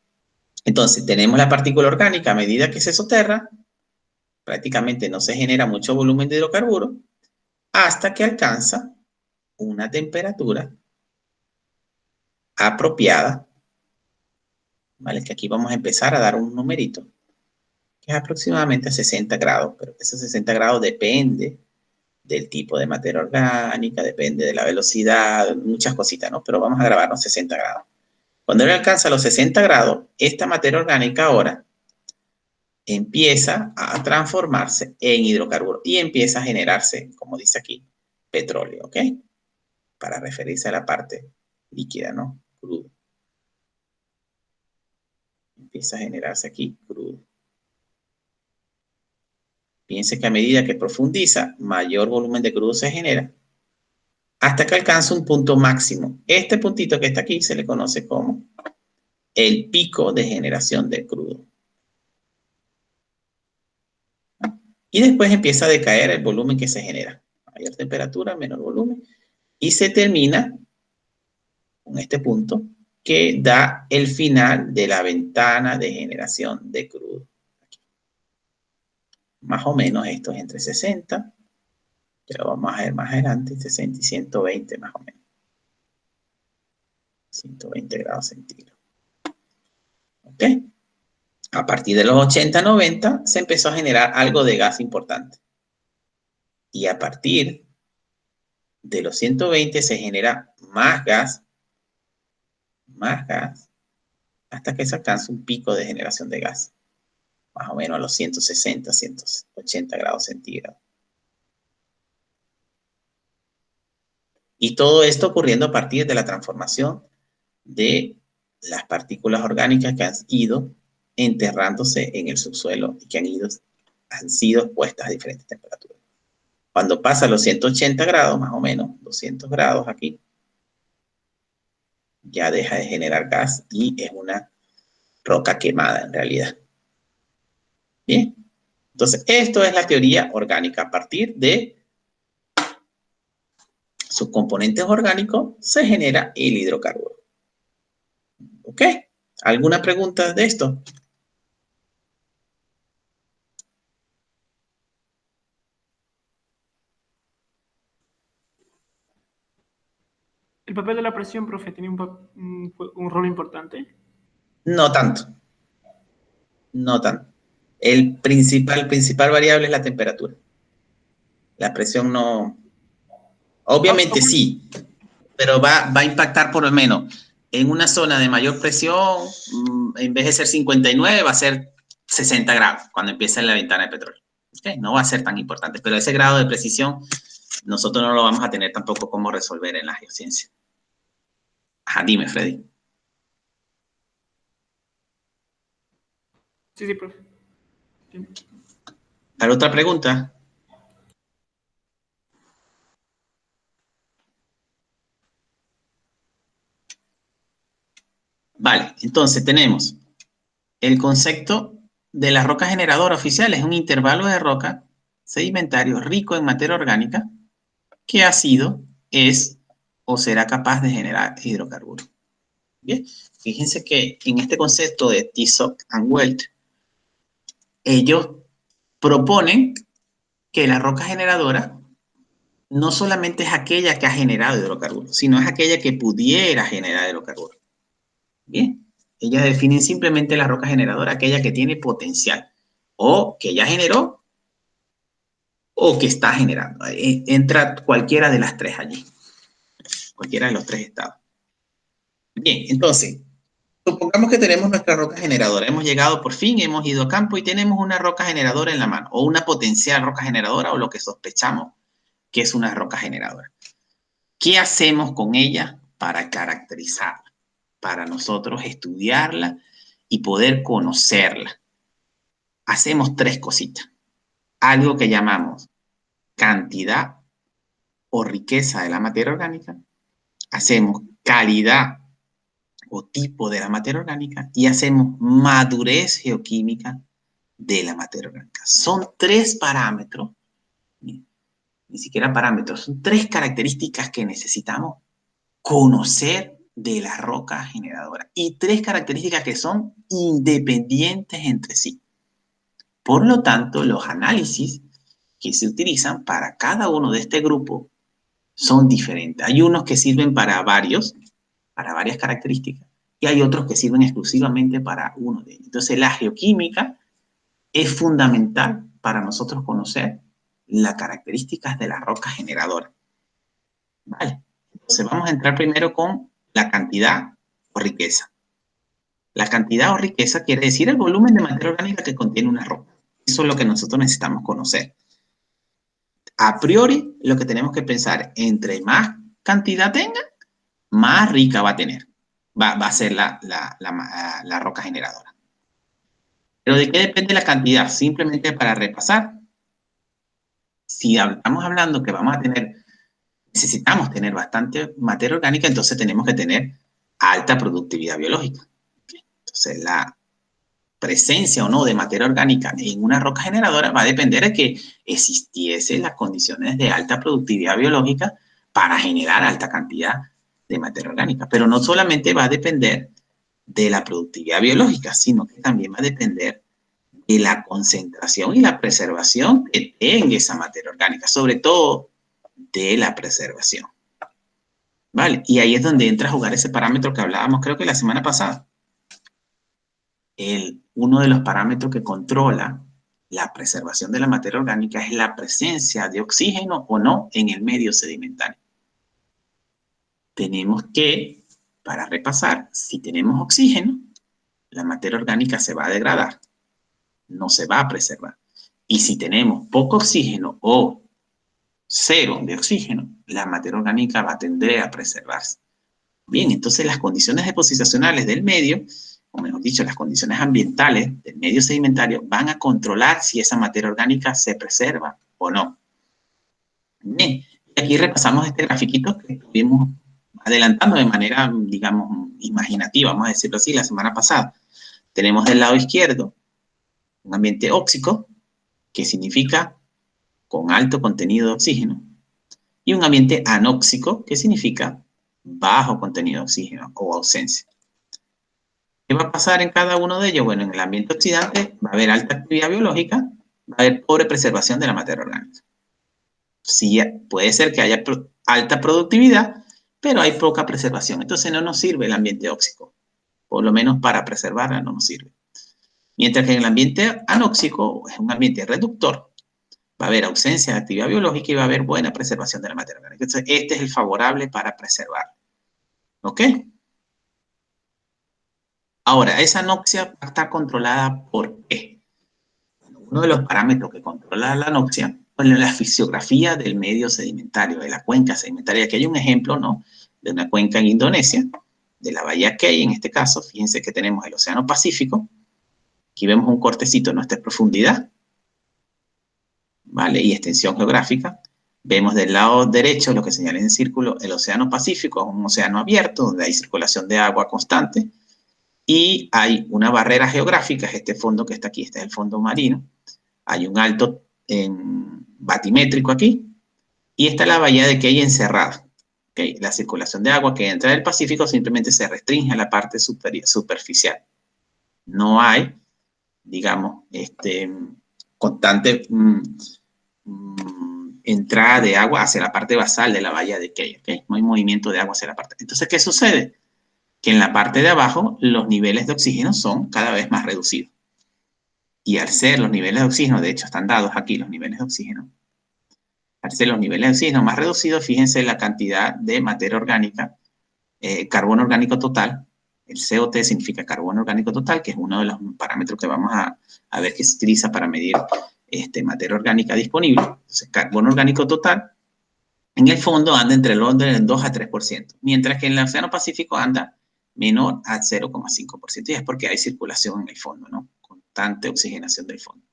entonces tenemos la partícula orgánica. A medida que se soterra, prácticamente no se genera mucho volumen de hidrocarburos hasta que alcanza una temperatura apropiada, ¿vale? Que aquí vamos a empezar a dar un numerito, que es aproximadamente 60 grados, pero ese 60 grados depende del tipo de materia orgánica, depende de la velocidad, muchas cositas, ¿no? Pero vamos a grabarnos 60 grados. Cuando él alcanza los 60 grados, esta materia orgánica ahora empieza a transformarse en hidrocarburo y empieza a generarse, como dice aquí, petróleo, ¿ok? Para referirse a la parte líquida, ¿no? Crudo. Empieza a generarse aquí crudo. Piense que a medida que profundiza, mayor volumen de crudo se genera hasta que alcanza un punto máximo. Este puntito que está aquí se le conoce como el pico de generación de crudo. Y después empieza a decaer el volumen que se genera. Mayor temperatura, menor volumen. Y se termina con este punto que da el final de la ventana de generación de crudo. Más o menos esto es entre 60, ya lo vamos a ver más adelante, 60 y 120 más o menos. 120 grados centígrados. ¿Ok? A partir de los 80, 90 se empezó a generar algo de gas importante. Y a partir de los 120 se genera más gas, hasta que se alcanza un pico de generación de gas. Más o menos a los 160, 180 grados centígrados. Y todo esto ocurriendo a partir de la transformación de las partículas orgánicas que han ido enterrándose en el subsuelo y que han sido expuestas a diferentes temperaturas. Cuando pasa a los 180 grados, más o menos, 200 grados aquí, ya deja de generar gas y es una roca quemada en realidad. Bien, entonces esto es la teoría orgánica. A partir de sus componentes orgánicos se genera el hidrocarburo. ¿Ok? ¿Alguna pregunta de esto? ¿El papel de la presión, profe, tiene un rol importante? No tanto. No tanto. El principal variable es la temperatura. La presión no... Obviamente sí, pero va a impactar por lo menos. En una zona de mayor presión, en vez de ser 59, va a ser 60 grados cuando empiece la ventana de petróleo. ¿Okay? No va a ser tan importante, pero ese grado de precisión nosotros no lo vamos a tener tampoco cómo resolver en la geociencia. Ajá, dime, Freddy. Sí, profe. ¿Hay otra pregunta? Vale, entonces tenemos el concepto de la roca generadora oficial. Es un intervalo de roca sedimentario rico en materia orgánica que ha sido, es o será capaz de generar hidrocarburos. Bien, fíjense que en este concepto de Tizoc and Welt, ellos proponen que la roca generadora no solamente es aquella que ha generado hidrocarburos, sino es aquella que pudiera generar hidrocarburos. Bien, ellas definen simplemente la roca generadora, aquella que tiene potencial, o que ya generó, o que está generando. Entra cualquiera de las tres allí, cualquiera de los tres estados. Bien, entonces, supongamos que tenemos nuestra roca generadora. Hemos llegado por fin, hemos ido a campo y tenemos una roca generadora en la mano, o una potencial roca generadora, o lo que sospechamos que es una roca generadora. ¿Qué hacemos con ella para caracterizarla? Para nosotros estudiarla y poder conocerla. Hacemos tres cositas. Algo que llamamos cantidad o riqueza de la materia orgánica. Hacemos calidad o tipo de la materia orgánica y hacemos madurez geoquímica de la materia orgánica. Son tres parámetros, ni siquiera parámetros, son tres características que necesitamos conocer de la roca generadora y tres características que son independientes entre sí. Por lo tanto, los análisis que se utilizan para cada uno de este grupo son diferentes. Hay unos que sirven para varias características, y hay otros que sirven exclusivamente para uno de ellos. Entonces, la geoquímica es fundamental para nosotros conocer las características de la roca generadora. ¿Vale? Entonces, vamos a entrar primero con la cantidad o riqueza. La cantidad o riqueza quiere decir el volumen de materia orgánica que contiene una roca. Eso es lo que nosotros necesitamos conocer. A priori, lo que tenemos que pensar, entre más cantidad tenga, más rica va a tener. Va a ser la roca generadora. ¿Pero de qué depende la cantidad? Simplemente para repasar. Si estamos hablando que necesitamos tener bastante materia orgánica, entonces tenemos que tener alta productividad biológica. Entonces, la presencia o no de materia orgánica en una roca generadora va a depender de que existiesen las condiciones de alta productividad biológica para generar alta cantidad de materia orgánica. Pero no solamente va a depender de la productividad biológica, sino que también va a depender de la concentración y la preservación que tenga esa materia orgánica, sobre todo de la preservación. ¿Vale? Y ahí es donde entra a jugar ese parámetro que hablábamos, creo que la semana pasada. Uno de los parámetros que controla la preservación de la materia orgánica es la presencia de oxígeno o no en el medio sedimentario. Tenemos que, para repasar, si tenemos oxígeno, la materia orgánica se va a degradar, no se va a preservar. Y si tenemos poco oxígeno o cero de oxígeno, la materia orgánica va a tender a preservarse. Bien, entonces las condiciones depositacionales del medio, o mejor dicho, las condiciones ambientales del medio sedimentario van a controlar si esa materia orgánica se preserva o no. Bien, aquí repasamos este grafiquito que estuvimos adelantando de manera, digamos, imaginativa, vamos a decirlo así, la semana pasada. Tenemos del lado izquierdo un ambiente óxico, que significa con alto contenido de oxígeno, y un ambiente anóxico, que significa bajo contenido de oxígeno o ausencia. ¿Qué va a pasar en cada uno de ellos? Bueno, en el ambiente oxidante va a haber alta actividad biológica, va a haber pobre preservación de la materia orgánica. Sí, puede ser que haya alta productividad, pero hay poca preservación. Entonces no nos sirve el ambiente óxico. Por lo menos para preservarla no nos sirve. Mientras que en el ambiente anóxico, es un ambiente reductor, va a haber ausencia de actividad biológica y va a haber buena preservación de la materia orgánica. Entonces, este es el favorable para preservar. ¿Ok? Ahora, esa anoxia va a estar controlada ¿por qué? Uno de los parámetros que controla la anoxia es la fisiografía del medio sedimentario, de la cuenca sedimentaria. Aquí hay un ejemplo, ¿no?, de una cuenca en Indonesia, de la bahía Kei, en este caso. Fíjense que tenemos el Océano Pacífico. Aquí vemos un cortecito, ¿no? Esta es profundidad, ¿vale? Y extensión geográfica. Vemos del lado derecho, lo que señala en círculo, el Océano Pacífico, un océano abierto, donde hay circulación de agua constante, y hay una barrera geográfica, es este fondo que está aquí, este es el fondo marino. Hay un alto batimétrico aquí, y está la bahía de Kei encerrada. ¿Okay? La circulación de agua que entra del Pacífico simplemente se restringe a la parte superficial. No hay, digamos, constante entrada de agua hacia la parte basal de la bahía de Kei. ¿Okay? No hay movimiento de agua hacia la parte. Entonces, ¿qué sucede? Que en la parte de abajo los niveles de oxígeno son cada vez más reducidos. Y al ser los niveles de oxígeno, de hecho están dados aquí los niveles de oxígeno, al ser los niveles de oxígeno más reducidos, fíjense la cantidad de materia orgánica, carbono orgánico total. El COT significa carbono orgánico total, que es uno de los parámetros que vamos a ver que se utiliza para medir materia orgánica disponible. Entonces, carbono orgánico total, en el fondo anda entre el 2 a 3%, mientras que en el Océano Pacífico anda menor a 0,5%, y es porque hay circulación en el fondo, ¿no? Constante oxigenación del fondo.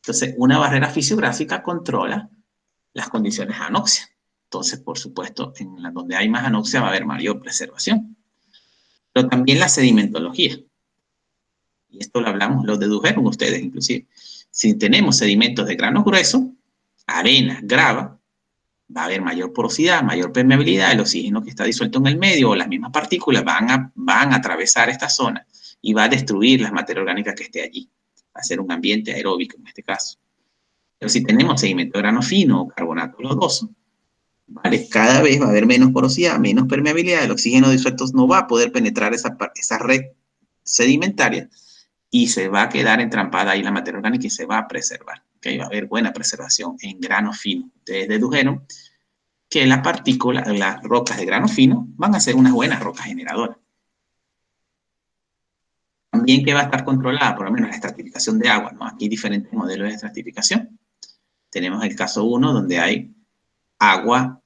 Entonces, una barrera fisiográfica controla las condiciones de anoxia. Entonces, por supuesto, donde hay más anoxia va a haber mayor preservación. Pero también la sedimentología. Y esto lo hablamos, lo dedujeron ustedes inclusive. Si tenemos sedimentos de grano grueso, arena, grava, va a haber mayor porosidad, mayor permeabilidad, el oxígeno que está disuelto en el medio o las mismas partículas van a atravesar esta zona y va a destruir las materias orgánicas que esté allí. Va a ser un ambiente aeróbico en este caso. Pero si tenemos sedimento de grano fino o carbonato lodoso, ¿vale? Cada vez va a haber menos porosidad, menos permeabilidad, el oxígeno disuelto no va a poder penetrar esa red sedimentaria y se va a quedar entrampada ahí la materia orgánica y se va a preservar. ¿Okay? Va a haber buena preservación en grano fino. Ustedes dedujeron que las partículas, las rocas de grano fino, van a ser unas buenas rocas generadoras. También que va a estar controlada, por lo menos la estratificación de agua, ¿no? Aquí hay diferentes modelos de estratificación. Tenemos el caso 1, donde hay agua,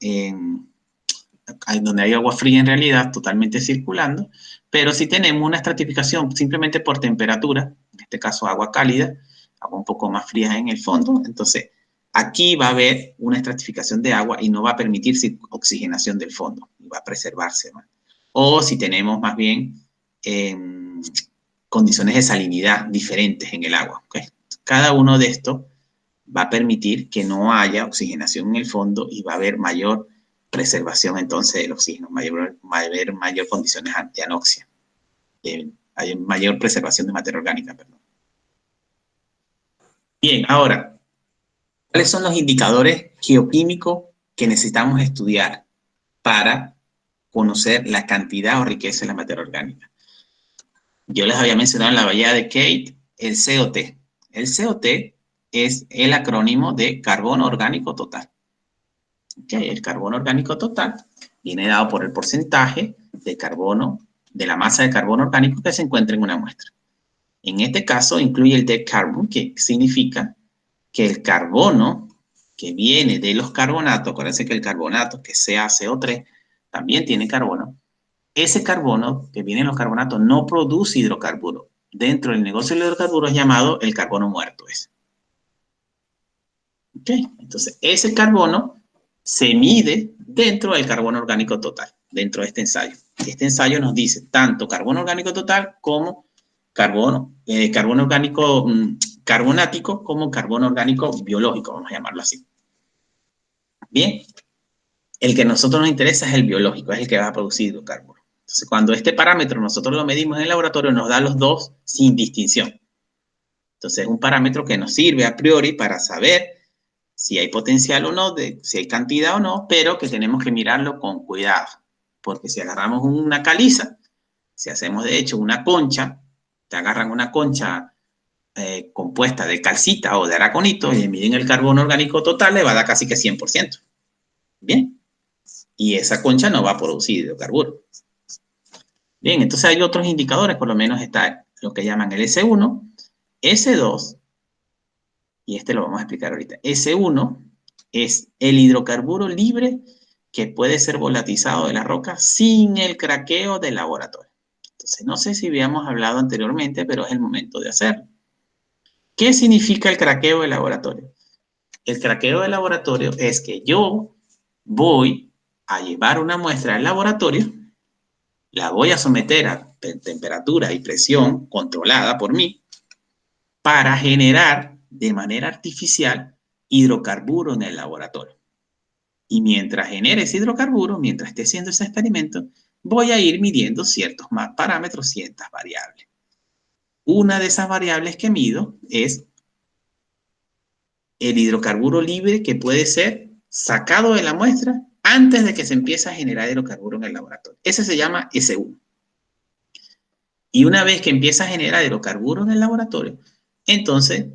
donde hay agua fría en realidad, totalmente circulando, pero si tenemos una estratificación simplemente por temperatura, en este caso agua cálida, agua un poco más fría en el fondo, entonces aquí va a haber una estratificación de agua y no va a permitir oxigenación del fondo, y va a preservarse, ¿no? O si tenemos más bien condiciones de salinidad diferentes en el agua. ¿Okay? Cada uno de estos va a permitir que no haya oxigenación en el fondo y va a haber mayor preservación entonces del oxígeno, mayor condiciones antianoxia, hay mayor preservación de materia orgánica, perdón. Bien, ahora, ¿cuáles son los indicadores geoquímicos que necesitamos estudiar para conocer la cantidad o riqueza de la materia orgánica? Yo les había mencionado en la bahía de Kate el COT. El COT es el acrónimo de carbono orgánico total. Okay, el carbono orgánico total viene dado por el porcentaje de carbono, de la masa de carbono orgánico que se encuentra en una muestra. En este caso incluye el dead carbon, que significa que el carbono que viene de los carbonatos, acuérdense que el carbonato, que sea CO3, también tiene carbono. Ese carbono que viene en los carbonatos no produce hidrocarburos. Dentro del negocio del hidrocarburo es llamado el carbono muerto. Okay. Entonces, ese carbono se mide dentro del carbono orgánico total, dentro de este ensayo. Este ensayo nos dice tanto carbono orgánico total como carbono orgánico carbonático como carbono orgánico biológico, vamos a llamarlo así. Bien, el que a nosotros nos interesa es el biológico, es el que va a producir hidrocarburos. Entonces, cuando este parámetro nosotros lo medimos en el laboratorio, nos da los dos sin distinción. Entonces, es un parámetro que nos sirve a priori para saber si hay potencial o no, si hay cantidad o no, pero que tenemos que mirarlo con cuidado. Porque si agarramos una caliza, si hacemos de hecho una concha, te agarran una concha compuesta de calcita o de aragonito y miden el carbono orgánico total, le va a dar casi que 100%. Bien. Y esa concha no va a producir hidrocarburos. Bien, entonces hay otros indicadores, por lo menos está lo que llaman el S1, S2, y este lo vamos a explicar ahorita. S1 es el hidrocarburo libre que puede ser volatilizado de la roca sin el craqueo del laboratorio. Entonces, no sé si habíamos hablado anteriormente, pero es el momento de hacerlo. ¿Qué significa el craqueo del laboratorio? El craqueo del laboratorio es que yo voy a llevar una muestra al laboratorio, la voy a someter a temperatura y presión controlada por mí para generar de manera artificial hidrocarburo en el laboratorio. Y mientras genere ese hidrocarburo, mientras esté haciendo ese experimento, voy a ir midiendo ciertos parámetros, ciertas variables. Una de esas variables que mido es el hidrocarburo libre que puede ser sacado de la muestra antes de que se empiece a generar hidrocarburo en el laboratorio. Ese se llama S1. Y una vez que empieza a generar hidrocarburo en el laboratorio, entonces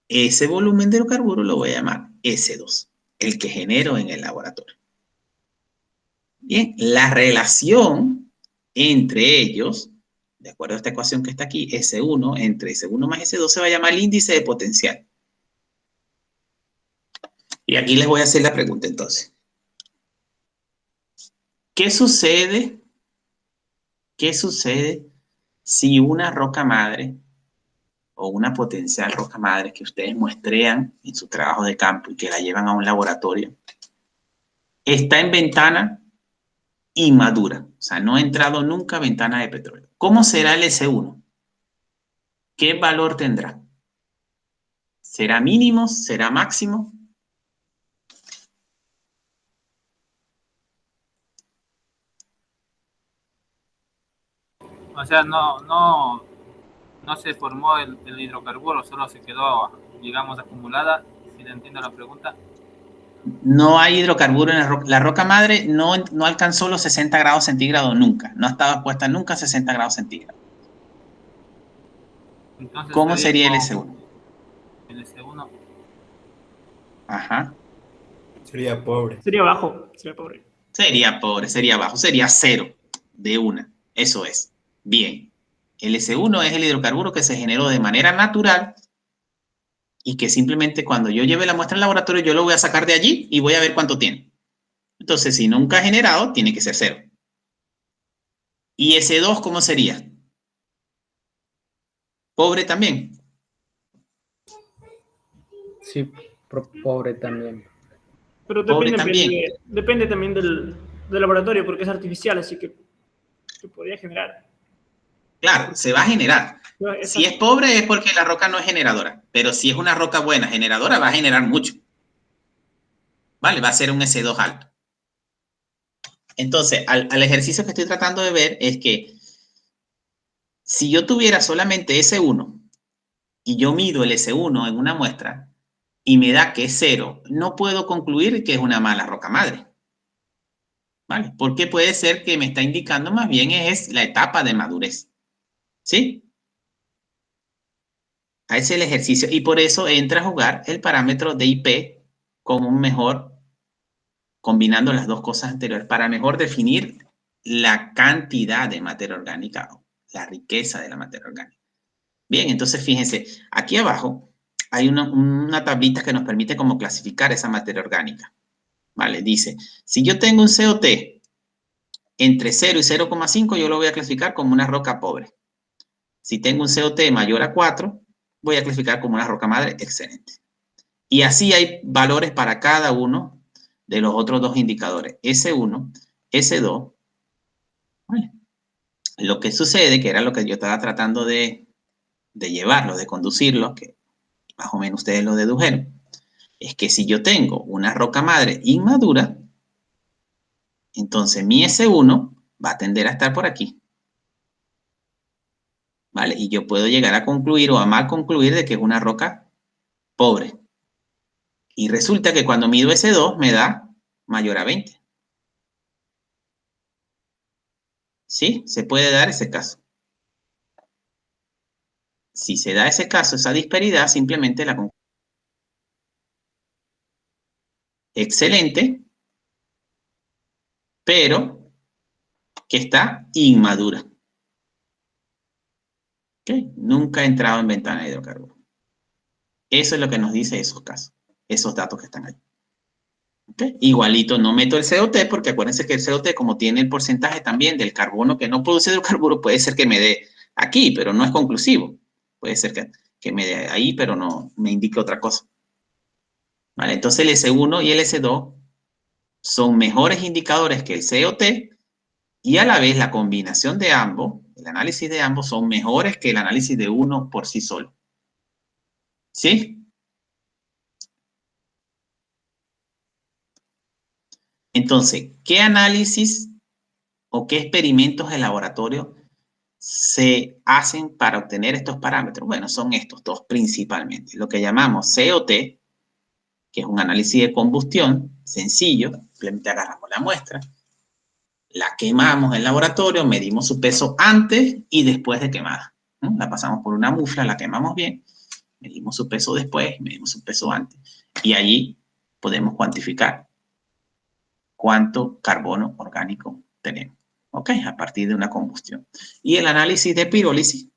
ese volumen de hidrocarburo lo voy a llamar S2, el que genero en el laboratorio. Bien, la relación entre ellos, de acuerdo a esta ecuación que está aquí, S1 entre S1 más S2 se va a llamar el índice de potencial. Y aquí les voy a hacer la pregunta entonces. ¿Qué sucede si una roca madre o una potencial roca madre que ustedes muestrean en su trabajo de campo y que la llevan a un laboratorio está en ventana inmadura? O sea, no ha entrado nunca a ventana de petróleo. ¿Cómo será el S1? ¿Qué valor tendrá? ¿Será mínimo? ¿Será máximo? O sea, no se formó el hidrocarburo, solo se quedó, digamos, acumulada, si le entiendo la pregunta. No hay hidrocarburo en la roca. La roca madre no alcanzó los 60 grados centígrados nunca. No estaba expuesta nunca a 60 grados centígrados. Entonces, ¿Cómo sería el S1? El S1. Ajá. Sería pobre. Sería bajo, sería pobre. Sería pobre, sería bajo, sería cero de una. Eso es. Bien. El S1 es el hidrocarburo que se generó de manera natural y que simplemente cuando yo lleve la muestra al laboratorio yo lo voy a sacar de allí y voy a ver cuánto tiene. Entonces, si nunca ha generado, tiene que ser cero. ¿Y S2 cómo sería? ¿Pobre también? Sí, pobre también. Pero Pobre depende también del laboratorio, porque es artificial, así que se podría generar. Claro, se va a generar. Exacto. Si es pobre es porque la roca no es generadora, pero si es una roca buena generadora va a generar mucho. Vale, va a ser un S2 alto. Entonces, al ejercicio que estoy tratando de ver es que si yo tuviera solamente S1 y yo mido el S1 en una muestra y me da que es 0, no puedo concluir que es una mala roca madre. ¿Vale? Porque puede ser que me está indicando más bien es la etapa de madurez. ¿Sí? Ese es el ejercicio. Y por eso entra a jugar el parámetro de IP como un mejor, combinando las dos cosas anteriores, para mejor definir la cantidad de materia orgánica, la riqueza de la materia orgánica. Bien, entonces fíjense, aquí abajo hay una tablita que nos permite como clasificar esa materia orgánica. Vale, dice, si yo tengo un COT entre 0 y 0,5, yo lo voy a clasificar como una roca pobre. Si tengo un COT mayor a 4, voy a clasificar como una roca madre excelente. Y así hay valores para cada uno de los otros dos indicadores, S1, S2. ¿Vale? Lo que sucede, que era lo que yo estaba tratando de llevarlo, de conducirlo, que más o menos ustedes lo dedujeron, es que si yo tengo una roca madre inmadura, entonces mi S1 va a tender a estar por aquí. ¿Vale? Y yo puedo llegar a concluir o a mal concluir de que es una roca pobre. Y resulta que cuando mido S2 me da mayor a 20. ¿Sí? Se puede dar ese caso. Si se da ese caso, esa disparidad, simplemente la concluyo. Excelente, pero que está inmadura. ¿Okay? Nunca ha entrado en ventana de hidrocarburos. Eso es lo que nos dice esos casos, esos datos que están ahí. ¿Okay? Igualito no meto el COT porque acuérdense que el COT, como tiene el porcentaje también del carbono que no produce hidrocarburo, puede ser que me dé aquí, pero no es conclusivo. Puede ser que me dé ahí, pero no me indique otra cosa. ¿Vale? Entonces el S1 y el S2 son mejores indicadores que el COT y a la vez la combinación de ambos, el análisis de ambos son mejores que el análisis de uno por sí solo. ¿Sí? Entonces, ¿qué análisis o qué experimentos de laboratorio se hacen para obtener estos parámetros? Bueno, son estos dos principalmente. Lo que llamamos COT, que es un análisis de combustión sencillo, simplemente agarramos la muestra, la quemamos en el laboratorio, medimos su peso antes y después de quemada. La pasamos por una mufla, la quemamos bien, medimos su peso después, medimos su peso antes. Y allí podemos cuantificar cuánto carbono orgánico tenemos. ¿Ok? A partir de una combustión. Y el análisis de pirólisis,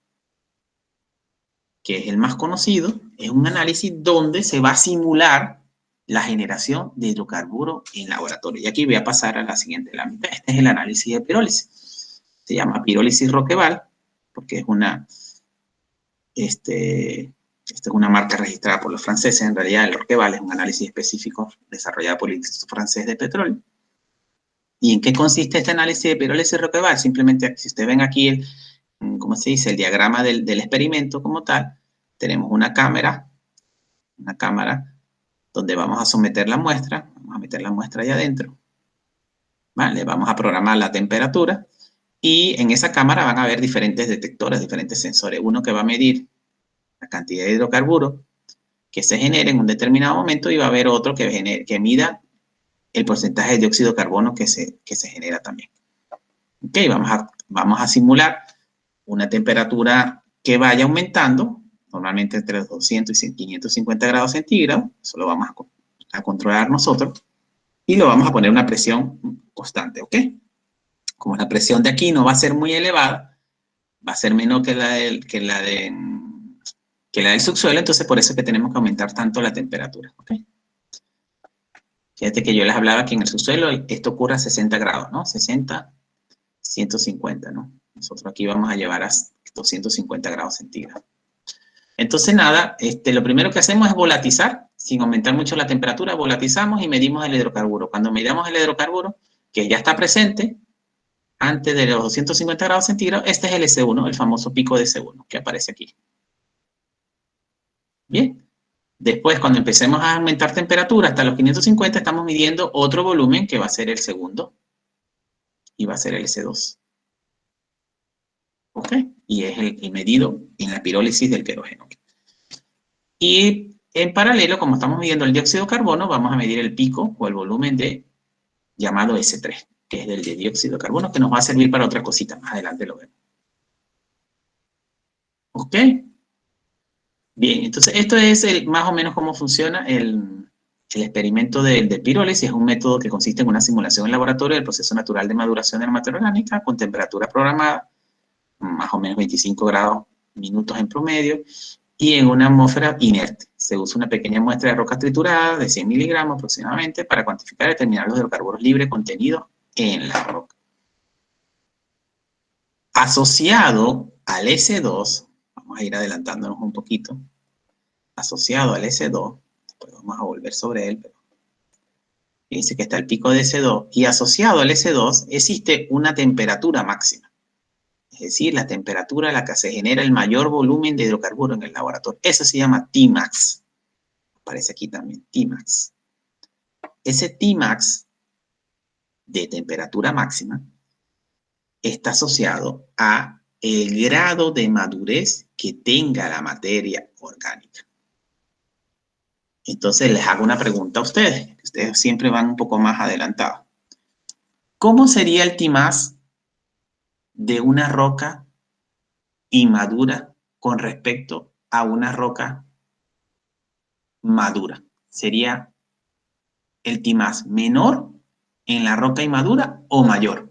que es el más conocido, es un análisis donde se va a simular la generación de hidrocarburos en laboratorio. Y aquí voy a pasar a la siguiente lámina. Este es el análisis de pirólisis. Se llama pirólisis Roqueval, porque es esta es una marca registrada por los franceses. En realidad, el Roqueval es un análisis específico desarrollado por el Instituto Francés de Petróleo. ¿Y en qué consiste este análisis de pirólisis Roqueval? Simplemente, si ustedes ven aquí ¿cómo se dice? El diagrama del experimento como tal, tenemos una cámara donde vamos a someter la muestra, vamos a meter la muestra ahí adentro, ¿vale? Vamos a programar la temperatura y en esa cámara van a haber diferentes detectores, diferentes sensores. Uno que va a medir la cantidad de hidrocarburos que se genera en un determinado momento y va a haber otro que mida el porcentaje de dióxido de carbono que se genera también. Ok, vamos a simular una temperatura que vaya aumentando, normalmente entre los 200 y 550 grados centígrados, eso lo vamos a controlar nosotros, y lo vamos a poner a una presión constante, ¿ok? Como la presión de aquí no va a ser muy elevada, va a ser menor que la del subsuelo, entonces por eso es que tenemos que aumentar tanto la temperatura, ¿ok? Fíjate que yo les hablaba que en el subsuelo esto ocurre a 60 grados, ¿no? 60, 150, ¿no? Nosotros aquí vamos a llevar a 250 grados centígrados. Entonces, nada, lo primero que hacemos es volatizar, sin aumentar mucho la temperatura, volatizamos y medimos el hidrocarburo. Cuando medimos el hidrocarburo, que ya está presente, antes de los 250 grados centígrados, este es el S1, el famoso pico de S1, que aparece aquí. Bien. Después, cuando empecemos a aumentar temperatura hasta los 550, estamos midiendo otro volumen que va a ser el segundo. y va a ser el S2. ¿Ok? Y es el medido en la pirólisis del querógeno. Y en paralelo, como estamos midiendo el dióxido de carbono, vamos a medir el pico o el volumen de llamado S3, que es del de dióxido de carbono, que nos va a servir para otra cosita. Más adelante lo vemos. ¿Ok? Bien, entonces esto es más o menos cómo funciona el experimento de pirólisis. Es un método que consiste en una simulación en laboratorio del proceso natural de maduración de la materia orgánica con temperatura programada, más o menos 25 grados minutos en promedio, y en una atmósfera inerte. Se usa una pequeña muestra de roca triturada de 100 miligramos aproximadamente para cuantificar y determinar los hidrocarburos libres contenidos en la roca. Asociado al S2, vamos a ir adelantándonos un poquito, asociado al S2, después vamos a volver sobre él, pero dice que está el pico de S2, y asociado al S2 existe una temperatura máxima. Es decir, la temperatura a la que se genera el mayor volumen de hidrocarburo en el laboratorio. Eso se llama Tmax. Aparece aquí también, Tmax. Ese Tmax de temperatura máxima está asociado a el grado de madurez que tenga la materia orgánica. Entonces les hago una pregunta a ustedes. Ustedes siempre van un poco más adelantados. ¿Cómo sería el Tmax de una roca inmadura con respecto a una roca madura? ¿Sería el Tmax menor en la roca inmadura o mayor?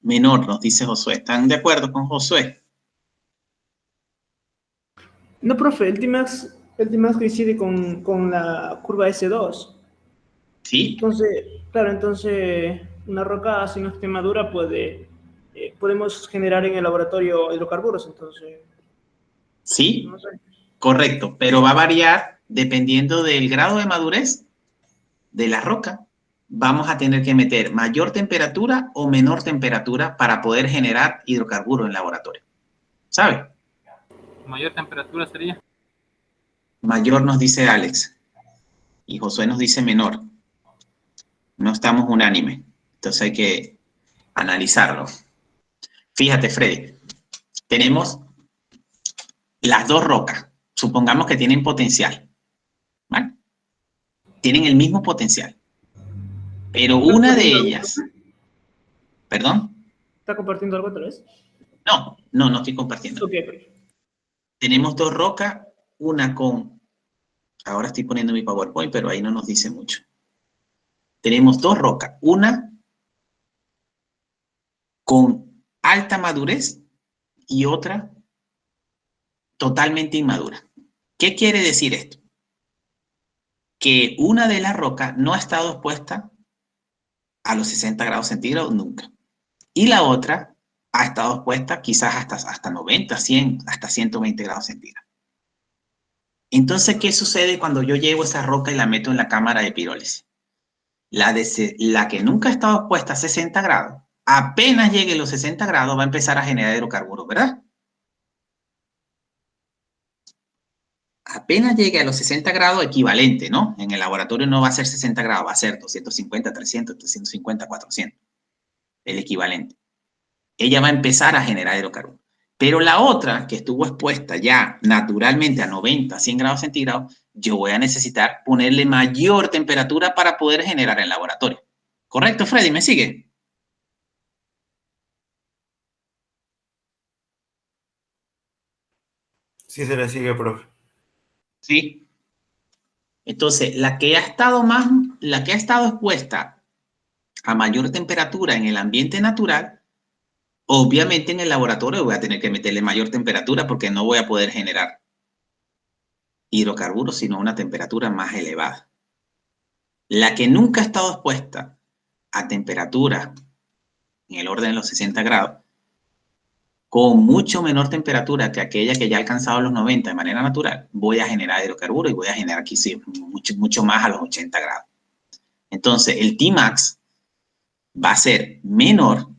Menor, nos dice Josué. ¿Están de acuerdo con Josué? No, profe, el Tmax coincide con la curva S2. ¿Sí? Entonces, una roca si no esté madura podemos generar en el laboratorio hidrocarburos, entonces, ¿Sí? no sé. Correcto, pero va a variar dependiendo del grado de madurez de la roca. Vamos a tener que meter mayor temperatura o menor temperatura para poder generar hidrocarburos en laboratorio. ¿Sabe? Mayor temperatura sería. Mayor nos dice Alex y Josué nos dice menor. No estamos unánimes, entonces hay que analizarlo. Fíjate, Freddy, tenemos las dos rocas. Supongamos que tienen potencial, ¿vale? Tienen el mismo potencial, pero ¿Está una de compartiendo algo, ellas, profe? ¿perdón? ¿Está compartiendo algo otra vez? No estoy compartiendo. Ok, profe. Tenemos dos rocas, una con, ahora estoy poniendo mi PowerPoint, pero ahí no nos dice mucho. Tenemos dos rocas, una con alta madurez y otra totalmente inmadura. ¿Qué quiere decir esto? Que una de las rocas no ha estado expuesta a los 60 grados centígrados nunca. Y la otra ha estado expuesta quizás hasta 90, 100, hasta 120 grados centígrados. Entonces, ¿qué sucede cuando yo llevo esa roca y la meto en la cámara de pirólisis? La que nunca ha estado expuesta a 60 grados, apenas llegue a los 60 grados va a empezar a generar hidrocarburos, ¿verdad? Apenas llegue a los 60 grados equivalente, ¿no? En el laboratorio no va a ser 60 grados, va a ser 250, 300, 350, 400, el equivalente. Ella va a empezar a generar hidrocarburos. Pero la otra, que estuvo expuesta ya naturalmente a 90, 100 grados centígrados, yo voy a necesitar ponerle mayor temperatura para poder generar en laboratorio. ¿Correcto, Freddy? ¿Me sigue? Sí se le sigue, profe. ¿Sí? Entonces, la que ha estado expuesta a mayor temperatura en el ambiente natural, obviamente en el laboratorio voy a tener que meterle mayor temperatura porque no voy a poder generar hidrocarburos sino a una temperatura más elevada. La que nunca ha estado expuesta a temperatura en el orden de los 60 grados, con mucho menor temperatura que aquella que ya ha alcanzado los 90 de manera natural, voy a generar hidrocarburos y voy a generar aquí sí, mucho más a los 80 grados. Entonces, el Tmax va a ser menor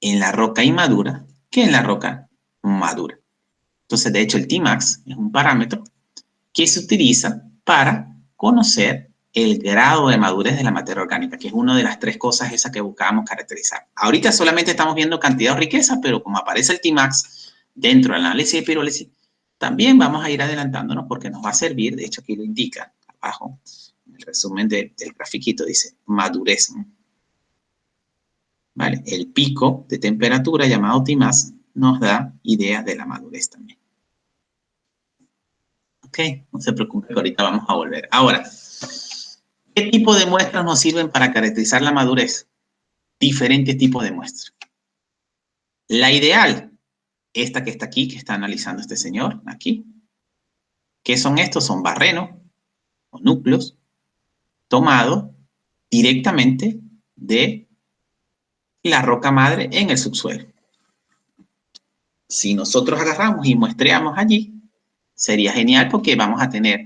en la roca inmadura que en la roca madura. Entonces, de hecho, el Tmax es un parámetro que se utiliza para conocer el grado de madurez de la materia orgánica, que es una de las tres cosas esas que buscábamos caracterizar. Ahorita solamente estamos viendo cantidad o riqueza, pero como aparece el Tmax dentro del análisis de pirólisis, también vamos a ir adelantándonos porque nos va a servir, de hecho aquí lo indica abajo, en el resumen del grafiquito dice madurez. ¿Vale? El pico de temperatura llamado Tmax nos da ideas de la madurez también. Ok, no se preocupe que ahorita vamos a volver. Ahora, ¿qué tipo de muestras nos sirven para caracterizar la madurez? Diferentes tipos de muestras. La ideal, esta que está aquí, que está analizando este señor, aquí. ¿Qué son estos? Son barrenos o núcleos tomados directamente de la roca madre en el subsuelo. Si nosotros agarramos y muestreamos allí, sería genial porque vamos a tener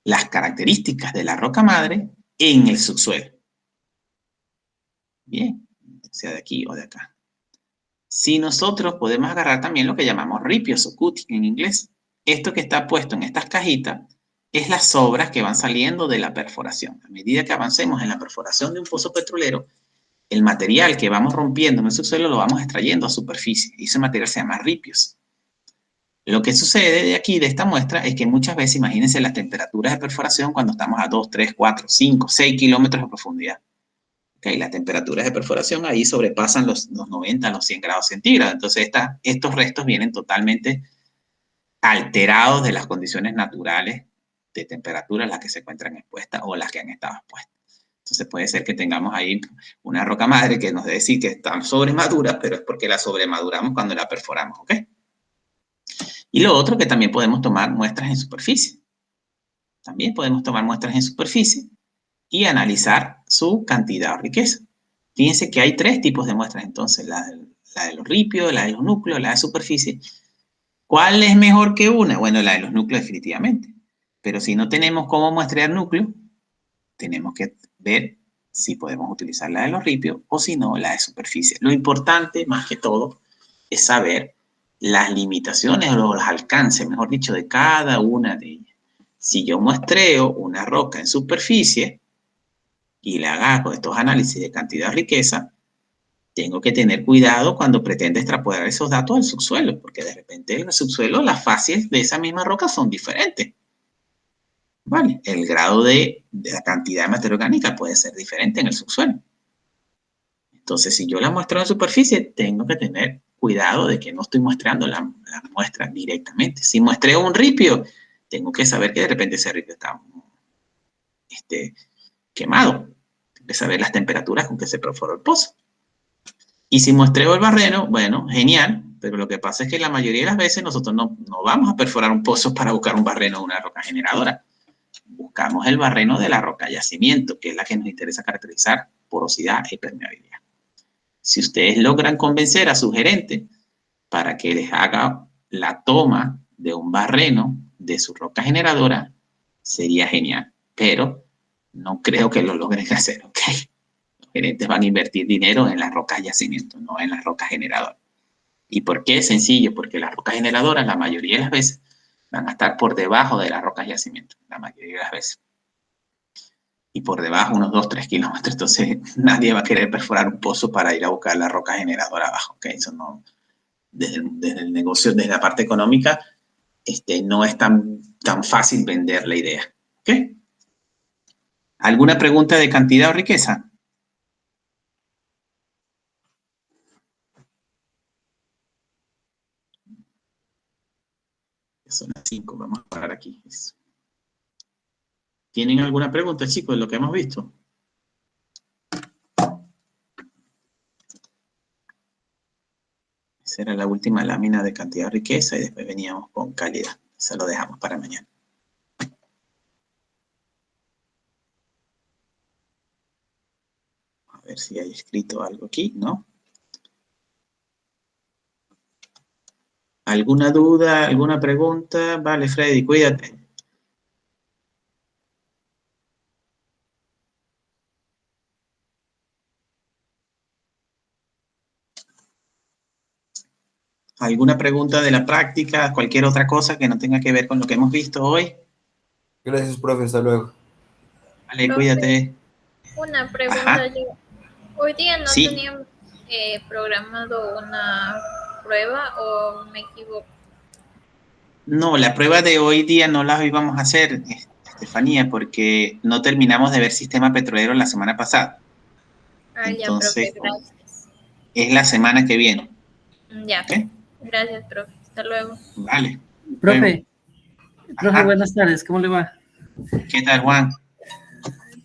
las características de la roca madre en el subsuelo. Bien, sea de aquí o de acá. Si nosotros podemos agarrar también lo que llamamos ripios o cutis en inglés, esto que está puesto en estas cajitas es las sobras que van saliendo de la perforación. A medida que avancemos en la perforación de un pozo petrolero, el material que vamos rompiendo en el subsuelo lo vamos extrayendo a superficie y ese material se llama ripios. Lo que sucede de aquí, de esta muestra, es que muchas veces, imagínense las temperaturas de perforación cuando estamos a 2, 3, 4, 5, 6 kilómetros de profundidad. Okay, las temperaturas de perforación ahí sobrepasan los 90, los 100 grados centígrados. Entonces, estos restos vienen totalmente alterados de las condiciones naturales de temperatura en las que se encuentran expuestas o las que han estado expuestas. Entonces, puede ser que tengamos ahí una roca madre que nos debe decir que está sobremadura, pero es porque la sobremaduramos cuando la perforamos, ¿ok? Y lo otro que también podemos tomar muestras en superficie. También podemos tomar muestras en superficie y analizar su cantidad o riqueza. Fíjense que hay tres tipos de muestras entonces, la de los ripios, la de los núcleos, la de superficie. ¿Cuál es mejor que una? Bueno, la de los núcleos definitivamente. Pero si no tenemos cómo muestrear núcleos, tenemos que ver si podemos utilizar la de los ripios o si no, la de superficie. Lo importante, más que todo, es saber las limitaciones o los alcances, mejor dicho, de cada una de ellas. Si yo muestreo una roca en superficie y le hago estos análisis de cantidad o riqueza, tengo que tener cuidado cuando pretende extrapolar esos datos al subsuelo, porque de repente en el subsuelo las fases de esa misma roca son diferentes. ¿Vale? El grado de la cantidad de materia orgánica puede ser diferente en el subsuelo. Entonces, si yo la muestro en superficie, tengo que tener cuidado de que no estoy muestreando la muestra directamente. Si muestreo un ripio, tengo que saber que de repente ese ripio está quemado. Tengo que saber las temperaturas con que se perforó el pozo. Y si muestreo el barreno, bueno, genial, pero lo que pasa es que la mayoría de las veces nosotros no vamos a perforar un pozo para buscar un barreno o una roca generadora. Buscamos el barreno de la roca yacimiento, que es la que nos interesa caracterizar porosidad y permeabilidad. Si ustedes logran convencer a su gerente para que les haga la toma de un barreno de su roca generadora, sería genial, pero no creo que lo logren hacer, ¿ok? Los gerentes van a invertir dinero en las rocas yacimiento, no en las rocas generadoras. ¿Y por qué? Sencillo, porque las rocas generadoras, la mayoría de las veces, van a estar por debajo de las rocas yacimiento, la mayoría de las veces. Y por debajo, unos 2, 3 kilómetros. Entonces, nadie va a querer perforar un pozo para ir a buscar la roca generadora abajo. ¿Okay? Eso no, desde el negocio, desde la parte económica, no es tan fácil vender la idea. ¿Okay? ¿Alguna pregunta de cantidad o riqueza? Ya son las 5, vamos a parar aquí. Eso. ¿Tienen alguna pregunta, chicos, de lo que hemos visto? Esa era la última lámina de cantidad de riqueza y después veníamos con calidad. Eso lo dejamos para mañana. A ver si hay escrito algo aquí, ¿no? ¿Alguna duda, alguna pregunta? Vale, Freddy, cuídate. ¿Alguna pregunta de la práctica? ¿Cualquier otra cosa que no tenga que ver con lo que hemos visto hoy? Gracias, profe. Hasta luego. Vale, Profe, cuídate. una pregunta. Ajá. Hoy día no Sí. teníamos programado una prueba, o me equivoco. No, la prueba de hoy día no la íbamos a hacer, Estefanía, porque no terminamos de ver sistema petrolero la semana pasada. Ah, ya, Entonces, profe, gracias. es la semana que viene. Ya, ¿Ok? gracias, profe. Hasta luego. Vale. Profe, Ajá. buenas tardes, ¿cómo le va? ¿Qué tal, Juan?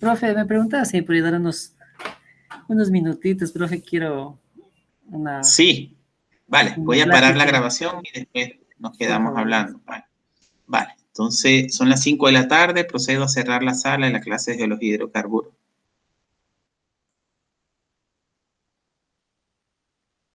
Profe, me preguntaba si me podría dar unos minutitos, profe, quiero una... Sí. Vale, voy a parar la grabación y después nos quedamos favor. hablando. Vale. Entonces, son las 5 de la tarde, procedo a cerrar la sala de la clase de Geología y Hidrocarburos.